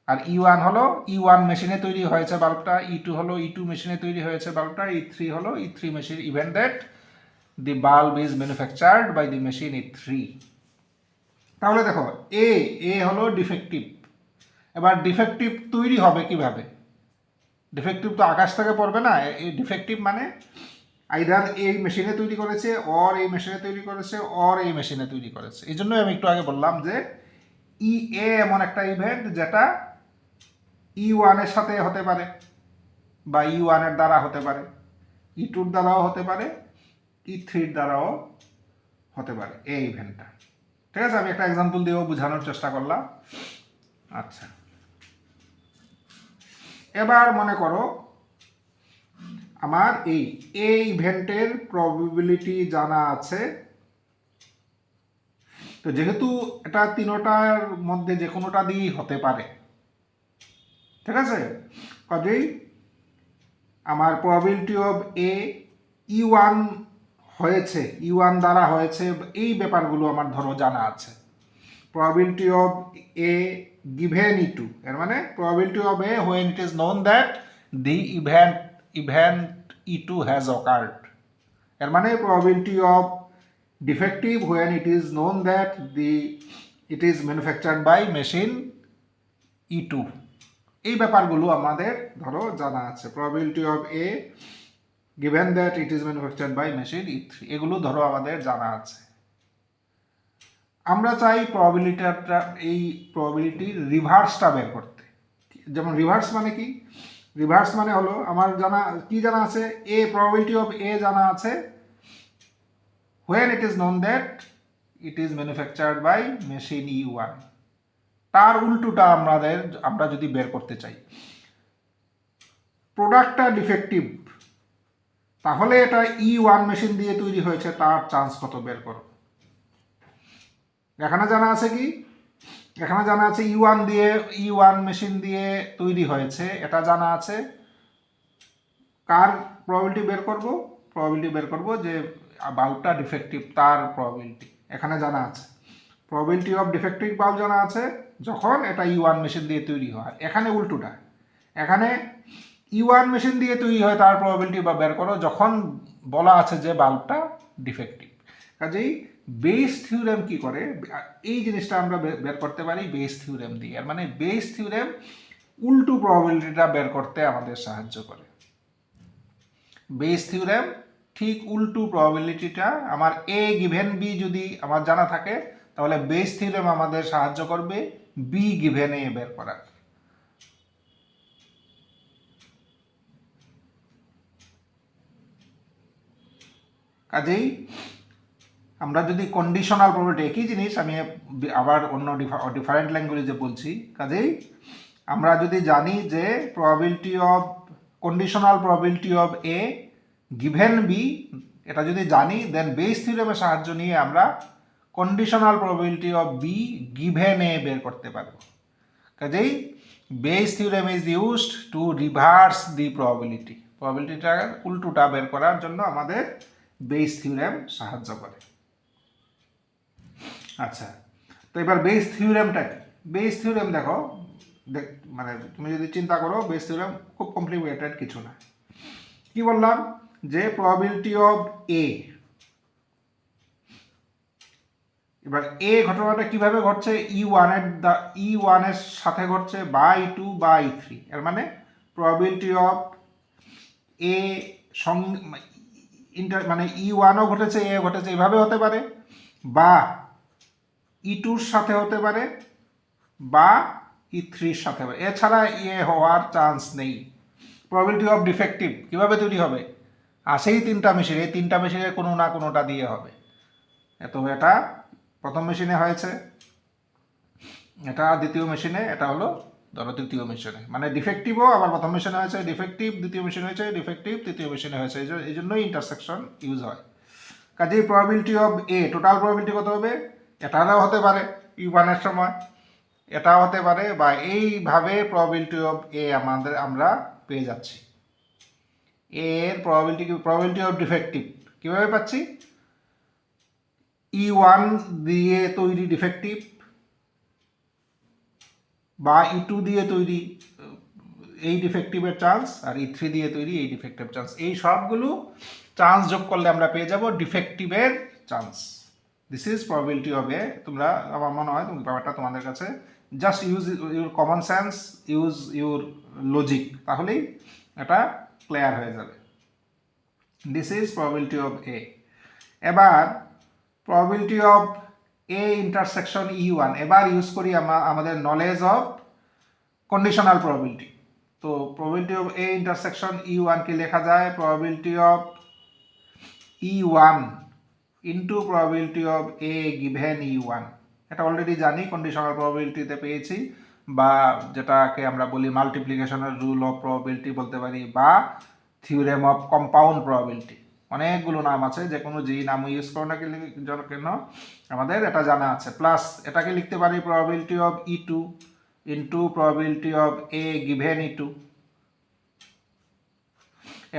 আর E1 হলো E1 মেশিনে তৈরি হয়েছে বাল্বটা, E2 হলো E2 মেশিনে তৈরি হয়েছে বাল্বটা, E3 হলো E3 machine event that the bulb is manufactured by the machine E3। তাহলে দেখো এ হলো ডিফেক্টিভ। এবার ডিফেক্টিভ তৈরি হবে কিভাবে? ডিফেক্টিভ তো আকাশ থেকে পড়বে না, এই ডিফেক্টিভ মানে আইদার এই মেশিনে তৈরি করেছে, অর এই মেশিনে তৈরি করেছে, অর এই মেশিনে তৈরি করেছে। এই জন্যই আমি একটু আগে বললাম যে এ এমন একটা ইভেন্ট যেটা ওয়ানের সাথে হতে পারে, বা ওয়ানের দ্বারা হতে পারে, টুর দ্বারাও হতে পারে, থ্রির দ্বারাও হতে পারে এই ইভেন্টটা। ঠিক আছে, আমি একটা এক্সাম্পল দিয়েও বোঝানোর চেষ্টা করলাম। আচ্ছা, এবার মনে করো আমার এই ইভেন্টের প্রবাবিলিটি জানা আছে। তো যেহেতু এটা তিনোটার মধ্যে যে কোনোটা দিয়েই হতে পারে, ঠিক আছে, কাজেই আমার প্রবাবিলিটি অফ ওয়ান হয়েছে, ওয়ান দ্বারা হয়েছে, এই ব্যাপারগুলো আমার ধরো জানা আছে। প্রবাবিলিটি অফ গিভেন টু, এর মানে probability of when it is known that the event two has occurred. এর মানে probability of defective when it is known that it is manufactured by machine two. এই ব্যাপারগুলো আমাদের ধরো জানা আছে। Probability of given that it is manufactured by machine three, এগুলো ধরো আমাদের জানা আছে। আমরা চাই প্রবাবিলিটিটা, এই প্রবাবিলিটির রিভার্সটা বের করতে। যেমন রিভার্স মানে কি? রিভার্স মানে হলো আমার জানা কি জানা আছে, প্রবাবিলিটি অফ জানা আছে when it is known that it is manufactured by machine one. তার উল্টোটা আমরা যদি বের করতে চাই, প্রোডাক্টটা ডিফেক্টিভ, তাহলে এটা ওয়ান মেশিন দিয়ে তৈরি হয়েছে, তার চান্স কত বের করো। এখানে জানা আছে কি, এখানে জানা আছে ওয়ান মেশিন দিয়ে তৈরি হয়েছে, এটা জানা আছে। কার প্রবাবিলিটি বের করব? প্রবাবিলিটি বের করব যে বাল্বটা ডিফেক্টিভ, তার প্রবাবিলিটি এখানে জানা আছে। প্রবাবিলিটি অফ ডিফেক্টিভ বাল্ব জানা আছে যখন এটা ওয়ান মেশিন দিয়ে তৈরি হয়। এখানে উল্টোটা, এখানে ওয়ান মেশিন দিয়ে তৈরি হয়, তার প্রবাবিলিটি বা বের করো যখন বলা আছে যে বাল্বটা ডিফেক্টিভ। কাজেই বেস থিওরেম কি করে, এই জিনিসটা আমরা বের করতে পারি বেস থিওরেম দিয়ে। মানে বেস থিওরেম উল্টো প্রবাবিলিটিটা বের করতে আমাদের সাহায্য করে। বেস থিওরেম ঠিক উল্টো প্রবাবিলিটিটা, আমার গিভেন বি যদি আমার জানা থাকে, তাহলে বেস থিওরেম আমাদের সাহায্য করবে বি গিভেন বের করার। কাজেই আমরা যদি কন্ডিশনাল প্রবাবিলিটি, একই জিনিস আমি আবার অন্য ডিফারেন্ট ল্যাঙ্গুয়েজে বলছি। কাজেই আমরা যদি জানি যে probability of conditional probability of given B, এটা যদি জানি, দেন বেস থিওরেমের সাহায্য নিয়ে আমরা conditional probability of B given বের করতে পারব। কাজেই Bayes theorem is used to reverse the probability. প্রবাবিলিটিটার উল্টোটা বের করার জন্য আমাদের বেস থিওরেম সাহায্য করে। আচ্ছা, তো এবার বেস থিওরেমটা কি? বেস থিওরেম দেখো, মানে তুমি যদি চিন্তা করো, বেস থিওরেম খুব কমপ্লিকেটেড কিছু না। কি বললাম যে প্রবাবিলিটি অফ এবার ঘটনাটা কিভাবে ঘটছে, ওয়ানের সাথে ঘটছে, বা টু বা থ্রি। এর মানে প্রবাবিলিটি অফ মানে ওয়ানও ঘটেছে, ঘটেছে, এভাবে হতে পারে, বা টুর সাথে হতে পারে, বা থ্রির সাথে হবে। এছাড়া হওয়ার চান্স নেই। প্রবাবিলিটি অফ ডিফেক্টিভ কিভাবে তৈরি হবে? আসেই তিনটা মেশিন, এই তিনটা মেশিনের কোনো না কোনোটা দিয়ে হবে। তো এটা প্রথম মেশিনে হয়েছে, এটা দ্বিতীয় মেশিনে, এটা হলো ধরো তৃতীয় মেশিনে। মানে ডিফেক্টিভও আবার প্রথম মেশিনে হয়েছে, ডিফেক্টিভ দ্বিতীয় মেশিনে হয়েছে, ডিফেক্টিভ তৃতীয় মেশিনে হয়েছে। এই জন্যই ইন্টারসেকশন ইউজ হয়। কাজেই প্রবাবিলিটি অফ টোটাল প্রবাবিলিটি কত হবে? এটাও হতে পারে ওয়ানের সময়, এটাও হতে পারে, বা এইভাবে প্রবাবিলিটি অফ আমরা পেয়ে যাচ্ছি। এর প্রবাবিলিটি অফ ডিফেক্টিভ কীভাবে পাচ্ছি? ওয়ান দিয়ে তৈরি ডিফেক্টিভ, বা টু দিয়ে তৈরি এই ডিফেক্টিভের চান্স, আর থ্রি দিয়ে তৈরি এই ডিফেক্টিভ চান্স। এই সবগুলো চান্স যোগ করলে আমরা পেয়ে যাব ডিফেক্টিভের chance. This is probability of তোমরা, আমার মনে হয় তুমি ব্যাপারটা তোমাদের কাছে just use your common sense, use your logic, তাহলেই এটা ক্লিয়ার হয়ে যাবে। This is probability of A. এবার probability of A intersection E1 এবার ইউজ করি আমরা আমাদের নলেজ অফ কন্ডিশনাল প্রবাবিলিটি। তো probability of A intersection E1 কে লেখা যায় probability of E1 into probability of A given E1। এটা অলরেডি জানি, কন্ডিশনাল প্রবাবিলিটিতে পেয়েছি, বা যেটাকে আমরা বলি মাল্টিপ্লিকেশনের রুল অফ প্রবাবিলিটি বলতে পারি, বা থিওরেম অফ কম্পাউন্ড প্রবাবিলিটি। অনেকগুলো নাম আছে, যে কোনো যেই নাম ইউজ করো না কেন আমাদের এটা জানা আছে। প্লাস এটাকে লিখতে পারি probability of E2 into probability of A given E2।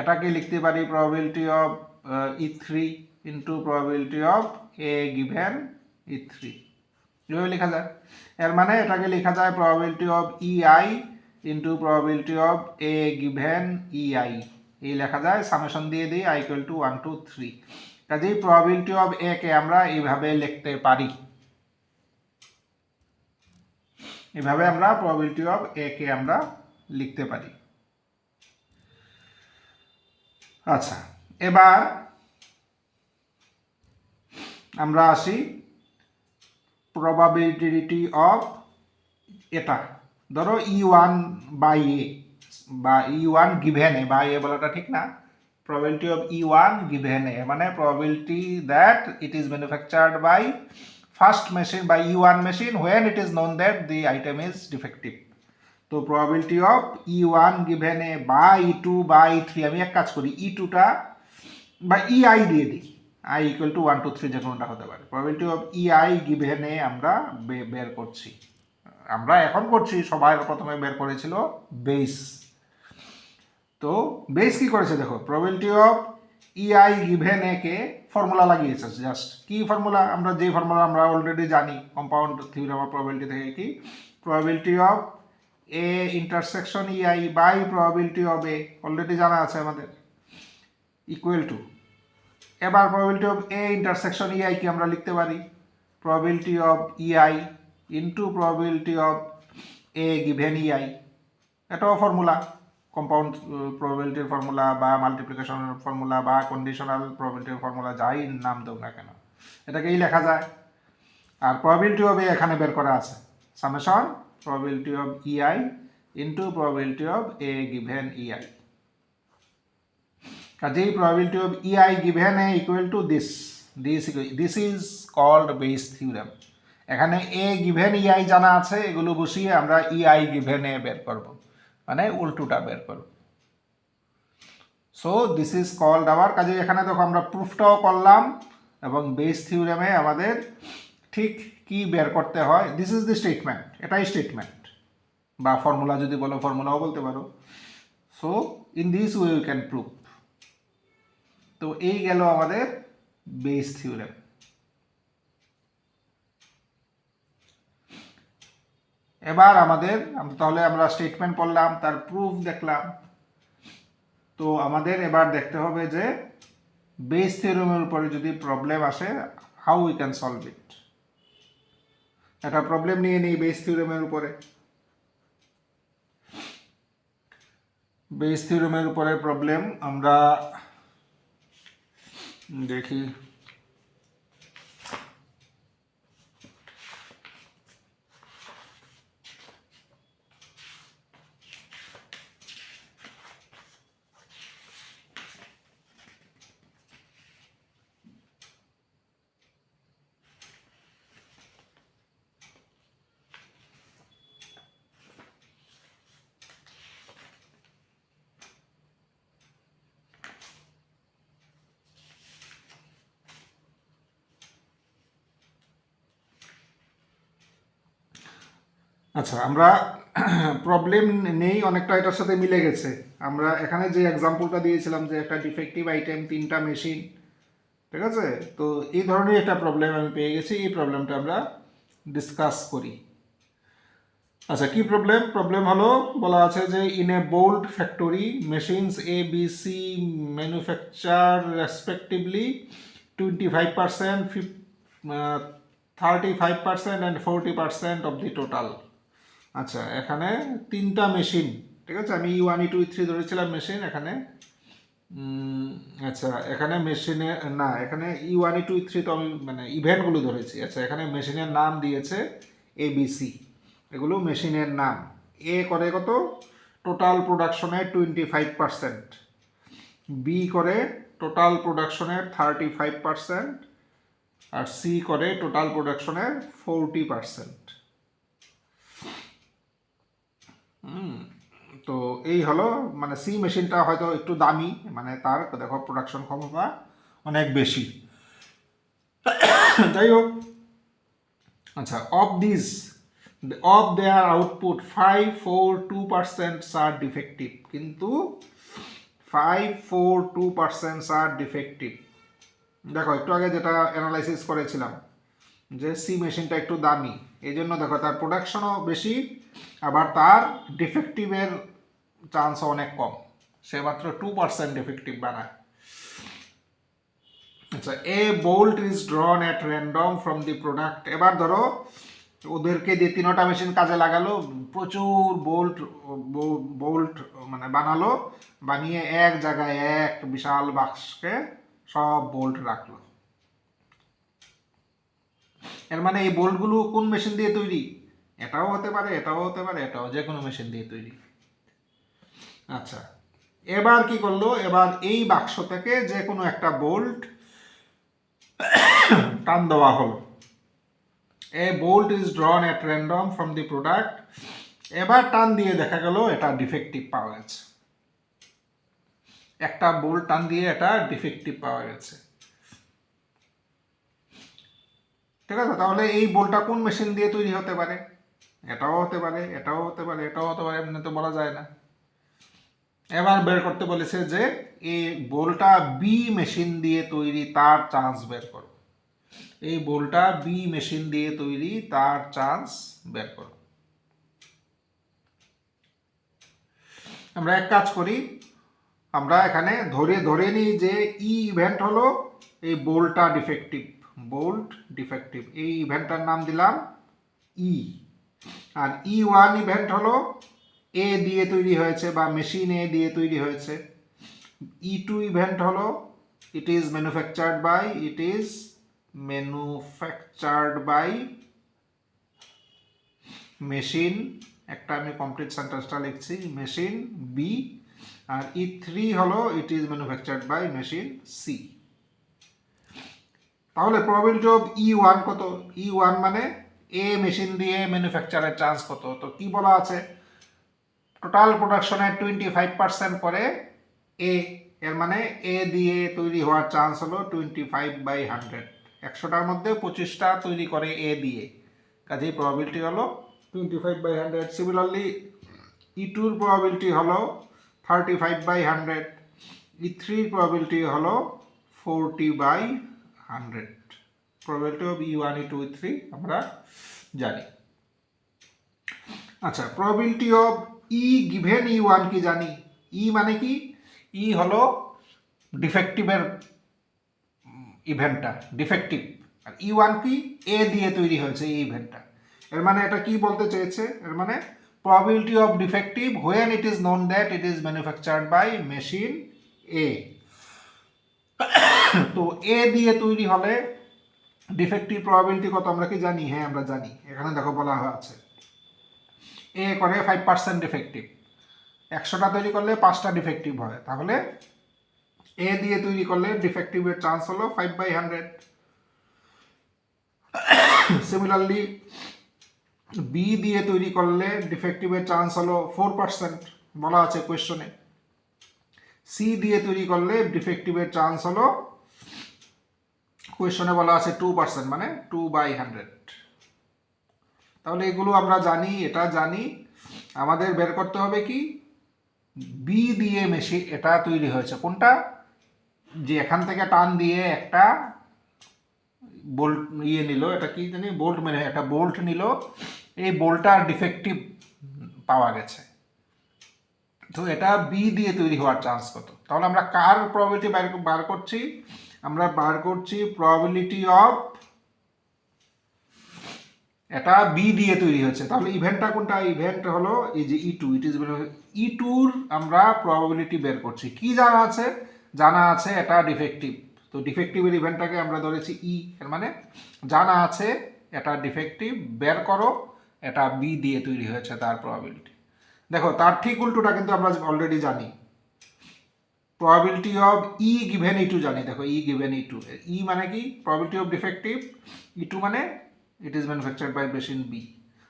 এটাকে লিখতে পারি probability of E3 into probability of A given E3। এভাবে লেখা যায়। এর মানে এটাকে লেখা যায় probability of EI into probability of A given EI। এই লেখা যায়, সামেশন দিয়ে দিই I ইকুয়াল টু 1 2 3। কাজেই প্রবাবিলিটি অফ এ কে আমরা এইভাবে লিখতে পারি। এভাবে আমরা প্রবাবিলিটি অফ এ কে আমরা লিখতে পারি। আচ্ছা, এবার আমরা আসি প্রবাবিলিটি অফ এটা। ধরো E1 বাই এ, বা E1 গিভেন এ, বাই এ বলাটা ঠিক না, probability of E1 given A, মানে probability that it is manufactured by first machine, by E1 machine, when it is known that the item is defective. তো probability of E1 given A বা E2 বা E3, আমি এক কাজ করি E2 টা বা EI দিয়ে দিই, I equal to 1 2 3 যে কোনোটা হতে পারে। probability of EI given A আমরা বের করছি, আমরা এখন করছি, সবাই প্রথমে বের করেছিল বেস। তো বেস কি করেছে দেখো, probability of EI given A K formula লাগিয়েছে। জাস্ট কি ফর্মুলা, আমরা যে ফর্মুলা আমরা অলরেডি জানি কম্পাউন্ড থিওরেম অফ প্রবাবিলিটি থেকে, কি probability of A intersection EI by probability of A, already জানা আছে আমাদের, ইকুয়াল টু, এবার probability of A intersection EI কি আমরা লিখতে পারি probability of EI into probability of A given EI। এটাও ফর্মুলা, কম্পাউন্ড প্রবাবিলিটির ফর্মুলা বা মাল্টিপ্লিকেশনের ফর্মুলা বা কন্ডিশনাল প্রবাবিলিটির ফর্মুলা, যাই নাম দেব না কেন, এটাকেই লেখা যায়। আর প্রবাবিলিটি অফ এ এখানে বের করা আছে, summation probability of EI into probability of A given EI। কাজেই probability of EI given A equal to this is called Bayes theorem. এখানে এ গিভেন EI জানা আছে, এগুলো বসিয়ে আমরা EI গিভেন এ বের করব, মানে উল্টোটা বের করব। So this is called our, কাজে এখানে দেখো আমরা প্রুফটাও করলাম এবং বেস থিওরেমে আমাদের ঠিক কি বের করতে হয়, দিস ইজ দি স্টেটমেন্ট, এটাই স্টেটমেন্ট, বা ফর্মুলা যদি বলো ফর্মুলাও বলতে পারো। So in this way you can prove. তো এই গেল আমাদের বেস থিওরেম। এবার আমাদের তাহলে আমরা স্টেটমেন্ট পড়লাম, তার প্রুফ দেখলাম। তো আমাদের এবার দেখতে হবে যে বেস থিওরেমের উপরে যদি প্রবলেম আসে, how we can solve it. একটা প্রবলেম নিয়ে নিই বেস থিওরেমের উপরে। বেস থিওরেমের উপরে প্রবলেম আমরা দেখি। আচ্ছা, আমরা প্রবলেম নেই, অনেকটা এটার সাথে মিলে গেছে। আমরা এখানে যে এক্সাম্পলটা দিয়েছিলাম যে একটা ডিফেক্টিভ আইটেম, 3টা মেশিন, ঠিক আছে, তো এই ধরনের একটা প্রবলেম আমি পেয়ে গেছি। এই প্রবলেমটা আমরা ডিসকাস করি। আচ্ছা, কি প্রবলেম? প্রবলেম হলো, বলা আছে যে in a bolt factory machines A B C manufacture respectively 25%, 35% and 40% of the total. আচ্ছা, এখানে 3টা মেশিন ঠিক আছে, আমি E1 E2 E3 ধরেছিলাম মেশিন, এখানে আচ্ছা এখানে মেশিনে না, এখানে E1 E2 E3 তো আমি মানে ইভেন্টগুলো ধরেছি। আচ্ছা এখানে মেশিনের নাম দিয়েছে ABC, এগুলো মেশিনের নাম। এ করে কত, টোটাল প্রোডাকশনের 25%, বি করে টোটাল প্রোডাকশনের 35%, আর সি করে টোটাল প্রোডাকশনের 40%। তো এই হলো মানে সি মেশিনটা হয়তো একটু দামি, মানে তার দেখো প্রোডাকশন ক্ষমতা অনেক বেশি। যাই হোক, আচ্ছা অফ দেয়ার আউটপুট 542% আর ডিফেক্টিভ, কিন্তু 542% আর ডিফেক্টিভ। দেখো একটু আগে যেটা অ্যানালাইসিস করেছিলাম যে সি মেশিনটা একটু দামি, এই জন্য দেখো তার প্রোডাকশনও বেশি, আবার তার ডিফেক্টিভের চান্সও অনেক কম, সে মাত্র 2% ডিফেক্টিভ বানায়। আচ্ছা, a bolt is drawn at random from the product. এবার ধরো ওদেরকে দিয়ে 3টা মেশিন কাজে লাগালো, প্রচুর বোল্ট মানে বানালো, বানিয়ে এক জায়গায় এক বিশাল বাক্সকে সব বোল্ট রাখলো। এর মানে এই বোল্টগুলো কোন মেশিন দিয়ে তৈরি? এটাও হতে পারে, এটাও হতে পারে, এটাও, যে কোনো মেশিন দিয়ে তৈরি। আচ্ছা, এবার কি করলো, এবার এই বাক্স থেকে যে কোনো একটা বোল্ট টান দেওয়া হলো। A bolt is drawn at random from the product. এবার টান দিয়ে দেখা গেল এটা ডিফেক্টিভ পাওয়া গেছে, একটা বোল্ট টান দিয়ে এটা ডিফেক্টিভ পাওয়া গেছে। ঠিক আছে, তাহলে এই বোল্টটা কোন মেশিন দিয়ে তৈরি হতে পারে? এটাও হতে পারে, এটাও হতে পারে, এটাও হতে পারে, এমনি তো বলা যায় না। এবার বের করতে বলেছে যে এই বোল্টটা বি মেশিন দিয়ে তৈরি, তার চান্স বের করো। এই বোল্টটা বি মেশিন দিয়ে তৈরি, তার চান্স বের করো। আমরা এক কাজ করি, আমরা এখানে ধরে নিই যে ই ইভেন্ট হলো এই বোল্টটা ডিফেক্টিভ, বোল্ট ডিফেক্টিভ, এই ইভেন্টটার নাম দিলাম ই। আর E1 ইভেন্ট হলো এ দিয়ে তৈরি হয়েছে বা মেশিন এ দিয়ে তৈরি হয়েছে। E2 ইভেন্ট হলো it is manufactured by machine, একটা আমি কমপ্লিট সেন্টেন্সটা লিখছি, মেশিন বি। আর E3 হলো it is manufactured by machine C. তাহলে প্রবাবিলিটি অফ E1 কত? E1 মানে এ মেশিন দিয়ে ম্যানুফ্যাকচারের চান্স কত? তো কি বলা আছে, টোটাল প্রোডাকশনের 25% করে এ, এর মানে এ দিয়ে তৈরি হওয়ার চান্স হলো 25/100। 100টার মধ্যে 25টা তৈরি করে এ দিয়ে, কাজেই প্রবাবিলিটি হলো 25/100। সিমিলারলি E2 এর প্রবাবিলিটি হলো 35/100, E3 এর প্রবাবিলিটি হলো 40/100। Probability of E1 E2 E3 আমরা জানি। আচ্ছা, probability of E given E1 কি জানি? ই মানে কি? ই হলো ডিফেক্টিভের ইভেন্টটা, ডিফেক্টিভ। আর E1 কি? এ দিয়ে তৈরি হয়েছে এই ইভেন্টটা। এর মানে এটা কি বলতে চেয়েছে? এর মানে probability of defective when it is known that it is manufactured by machine A। তো এ দিয়ে তৈরি হলে ডিফেক্টিভ প্রবাবিলিটি কত আমরা কি জানি? হ্যাঁ আমরা জানি, এখানে দেখো বলা আছে এ করে 5% ডিফেক্টিভ, 100টা তৈরি করলে 5টা ডিফেক্টিভ হয়, তাহলে এ দিয়ে তৈরি করলে ডিফেক্টিভের চান্স হলো 5/100। সিমিলারলি বি দিয়ে তৈরি করলে ডিফেক্টিভের চান্স হলো 4%, বলা আছে কোয়েশ্চনে। সি দিয়ে তৈরি করলে ডিফেক্টিভের চান্স হলো, কোয়েশ্চনে বলা আছে 2%, মানে 2/100। তাহলে এগুলো আমরা জানি, এটা জানি। আমাদের বের করতে হবে কি, বি দিয়ে মেশিন এটা তৈরি হয়েছে কোনটা, যে এখান থেকে টান দিয়ে একটা বোল্ট নিল, এটা কি জানি বোল্ট, মানে একটা বোল্ট নিল, এই বোল্টটার ডিফেক্টিভ পাওয়া গেছে, তো এটা বি দিয়ে তৈরি হওয়ার চান্স কত? তাহলে আমরা কার প্রবাবিলিটি বার করছি? আমরা বার করছি প্রবাবিলিটি অফ এটা বি দিয়ে তৈরি হয়েছে, তাহলে ইভেন্টটা কোনটা? ইভেন্ট হলো এই যে E2, ইট ইজ E2-র আমরা প্রবাবিলিটি বের করছি। কি জানা আছে? জানা আছে এটা ডিফেক্টিভ, তো ডিফেক্টিভের ইভেন্টটাকে আমরা ধরেছি ই, এর মানে জানা আছে এটা ডিফেক্টিভ, বের করো এটা বি দিয়ে তৈরি হয়েছে তার প্রবাবিলিটি। দেখো তার ঠিক উল্টোটা কিন্তু আমরা অলরেডি জানি, probability of E given E2 জানি। দেখো ই গিভেন E2, ই মানে কি? প্রবাবিলিটি অফ ডিফেক্টিভ, E2 মানে it is manufactured by machine B.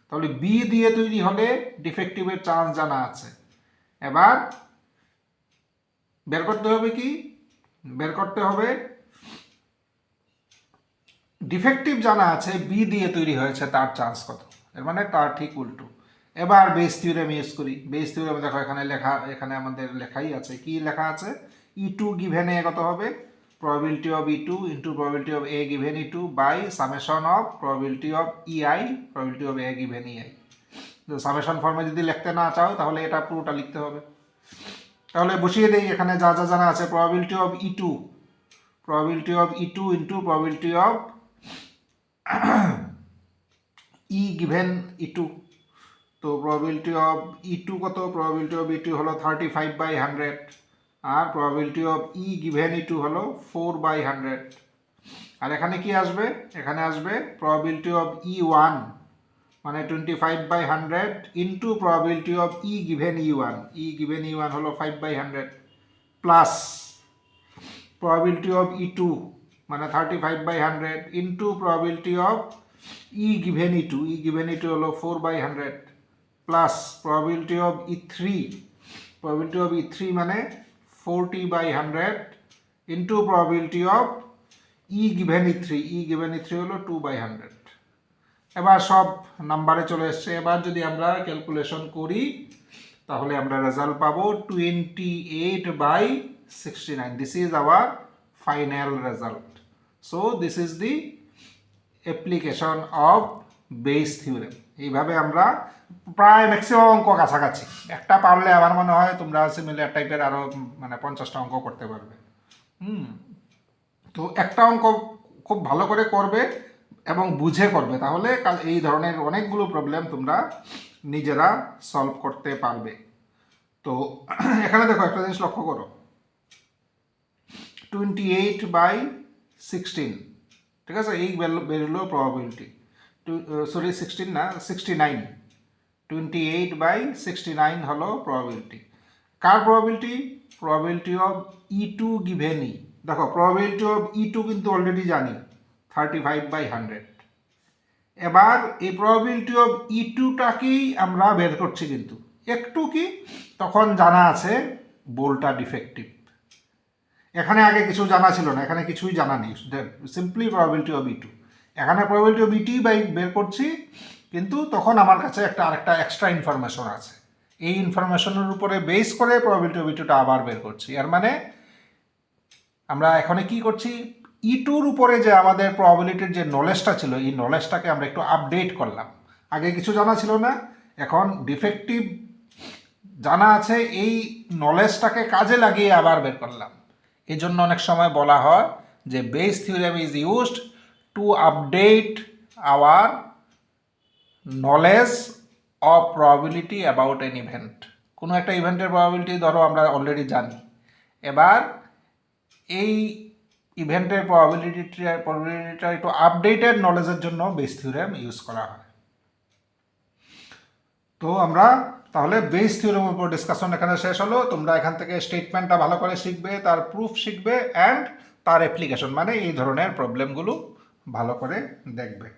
তাহলে বি দিয়ে তৈরি হলে ডিফেক্টিভের চান্স জানা আছে। এবার বের করতে হবে কি? বের করতে হবে ডিফেক্টিভ জানা আছে, বি দিয়ে তৈরি হয়েছে তার চান্স কত, এর মানে তার ঠিক উল্টো। এবার বেস থিওরেম ইউজ করি। বেস থিওরেম দেখো এখানে লেখা, এখানে আমাদের লেখাই আছে। কি লেখা আছে? E2 গিভেন এ কত হবে? probability of E2 into probability of A given E2 by summation of probability of EI, probability of A given EI। তো সামেশন ফর্মে যদি লিখতে না চাও তাহলে এটা পুরোটা লিখতে হবে। তাহলে বসিয়ে দেই এখানে যা যা জানা আছে। probability of E2, probability of E2 into probability of E given E2। তো probability of E2 কত? probability of E2 হলো 35/100, আর probability of E given E2 হলো 4/100। আর এখানে কি আসবে? এখানে আসবে probability of E1 মানে 25/100 into probability of E given E1, E given E1 হলো 5/100 প্লাস probability of E2 মানে 35/100 into probability of E given E2, E given E2 হলো 4/100 plus probability of E3, probability of E3 মানে 40/100 into probability of E given E3, E given E3 হলো 2/100। এবার সব নাম্বারে চলে এসছে। এবার যদি আমরা ক্যালকুলেশন করি তাহলে আমরা রেজাল্ট পাবো 28/69। This is our final result. So this is the application of base theorem. এইভাবে আমরা প্রায় ম্যাক্সিমাম অঙ্ক কাছাকাছি, একটা পারলে আমার মনে হয় তোমরা সিমিলার টাইপের আরও মানে 50টা অঙ্ক করতে পারবে। তো একটা অঙ্ক খুব ভালো করে করবে এবং বুঝে করবে, তাহলে এই ধরনের অনেকগুলো প্রবলেম তোমরা নিজেরা সলভ করতে পারবে। তো এখানে দেখো একটা জিনিস লক্ষ্য করো, 28/16, ঠিক আছে, এই বেরোলো প্রবাবিলিটি, সরি 16 না, 69, 28/69 হলো প্রবাবিলিটি। কার probability? Probability of E2 given E. দেখো প্রবাবিলিটি অফ E2 কিন্তু অলরেডি জানি 35/100। এবার এই প্রবাবিলিটি অফ E2টাকেই আমরা বের করছি, কিন্তু একটু কি তখন জানা আছে বোলটা ডিফেক্টিভ। এখানে আগে কিছু জানা ছিল না, এখানে কিছুই জানা নেই, সিম্পলি প্রবাবিলিটি অফ E2। এখানে প্রবাবিলিটি অফ E2 বের করছি, কিন্তু তখন আমার কাছে আরেকটা এক্সট্রা ইনফরমেশন আছে। এই ইনফরমেশনের উপরে বেস করে প্রবাবিলিটি অফ E2টা আবার বের করছি। এর মানে আমরা এখানে কি করছি? E2-র উপরে যে আমাদের প্রবাবিলিটির যে নলেজটা ছিল, এই নলেজটাকে আমরা একটু আপডেট করলাম। আগে কিছু জানা ছিল না, এখন ডিফেক্টিভ জানা আছে, এই নলেজটাকে কাজে লাগিয়ে আবার বের করলাম। এই জন্য অনেক সময় বলা হয় যে base theorem is used to update hour knowledge of probability about N event. কোনো একটা ইভেন্টের প্রবাবিলিটি ধরো আমরা অলরেডি জানি, এবার এই ইভেন্টের প্রবাবিলিটিটা একটু আপডেটেড নলেজের জন্য বেস থিওরেম ইউজ করা হয়। তো আমরা তাহলে বেস থিওরেমের উপর ডিসকাশন এখানে শেষ হলো। তোমরা এখান থেকে স্টেটমেন্টটা ভালো করে শিখবে, তার প্রুফ শিখবে, অ্যান্ড তার অ্যাপ্লিকেশন মানে এই ধরনের প্রবলেমগুলো ভালো করে দেখবে।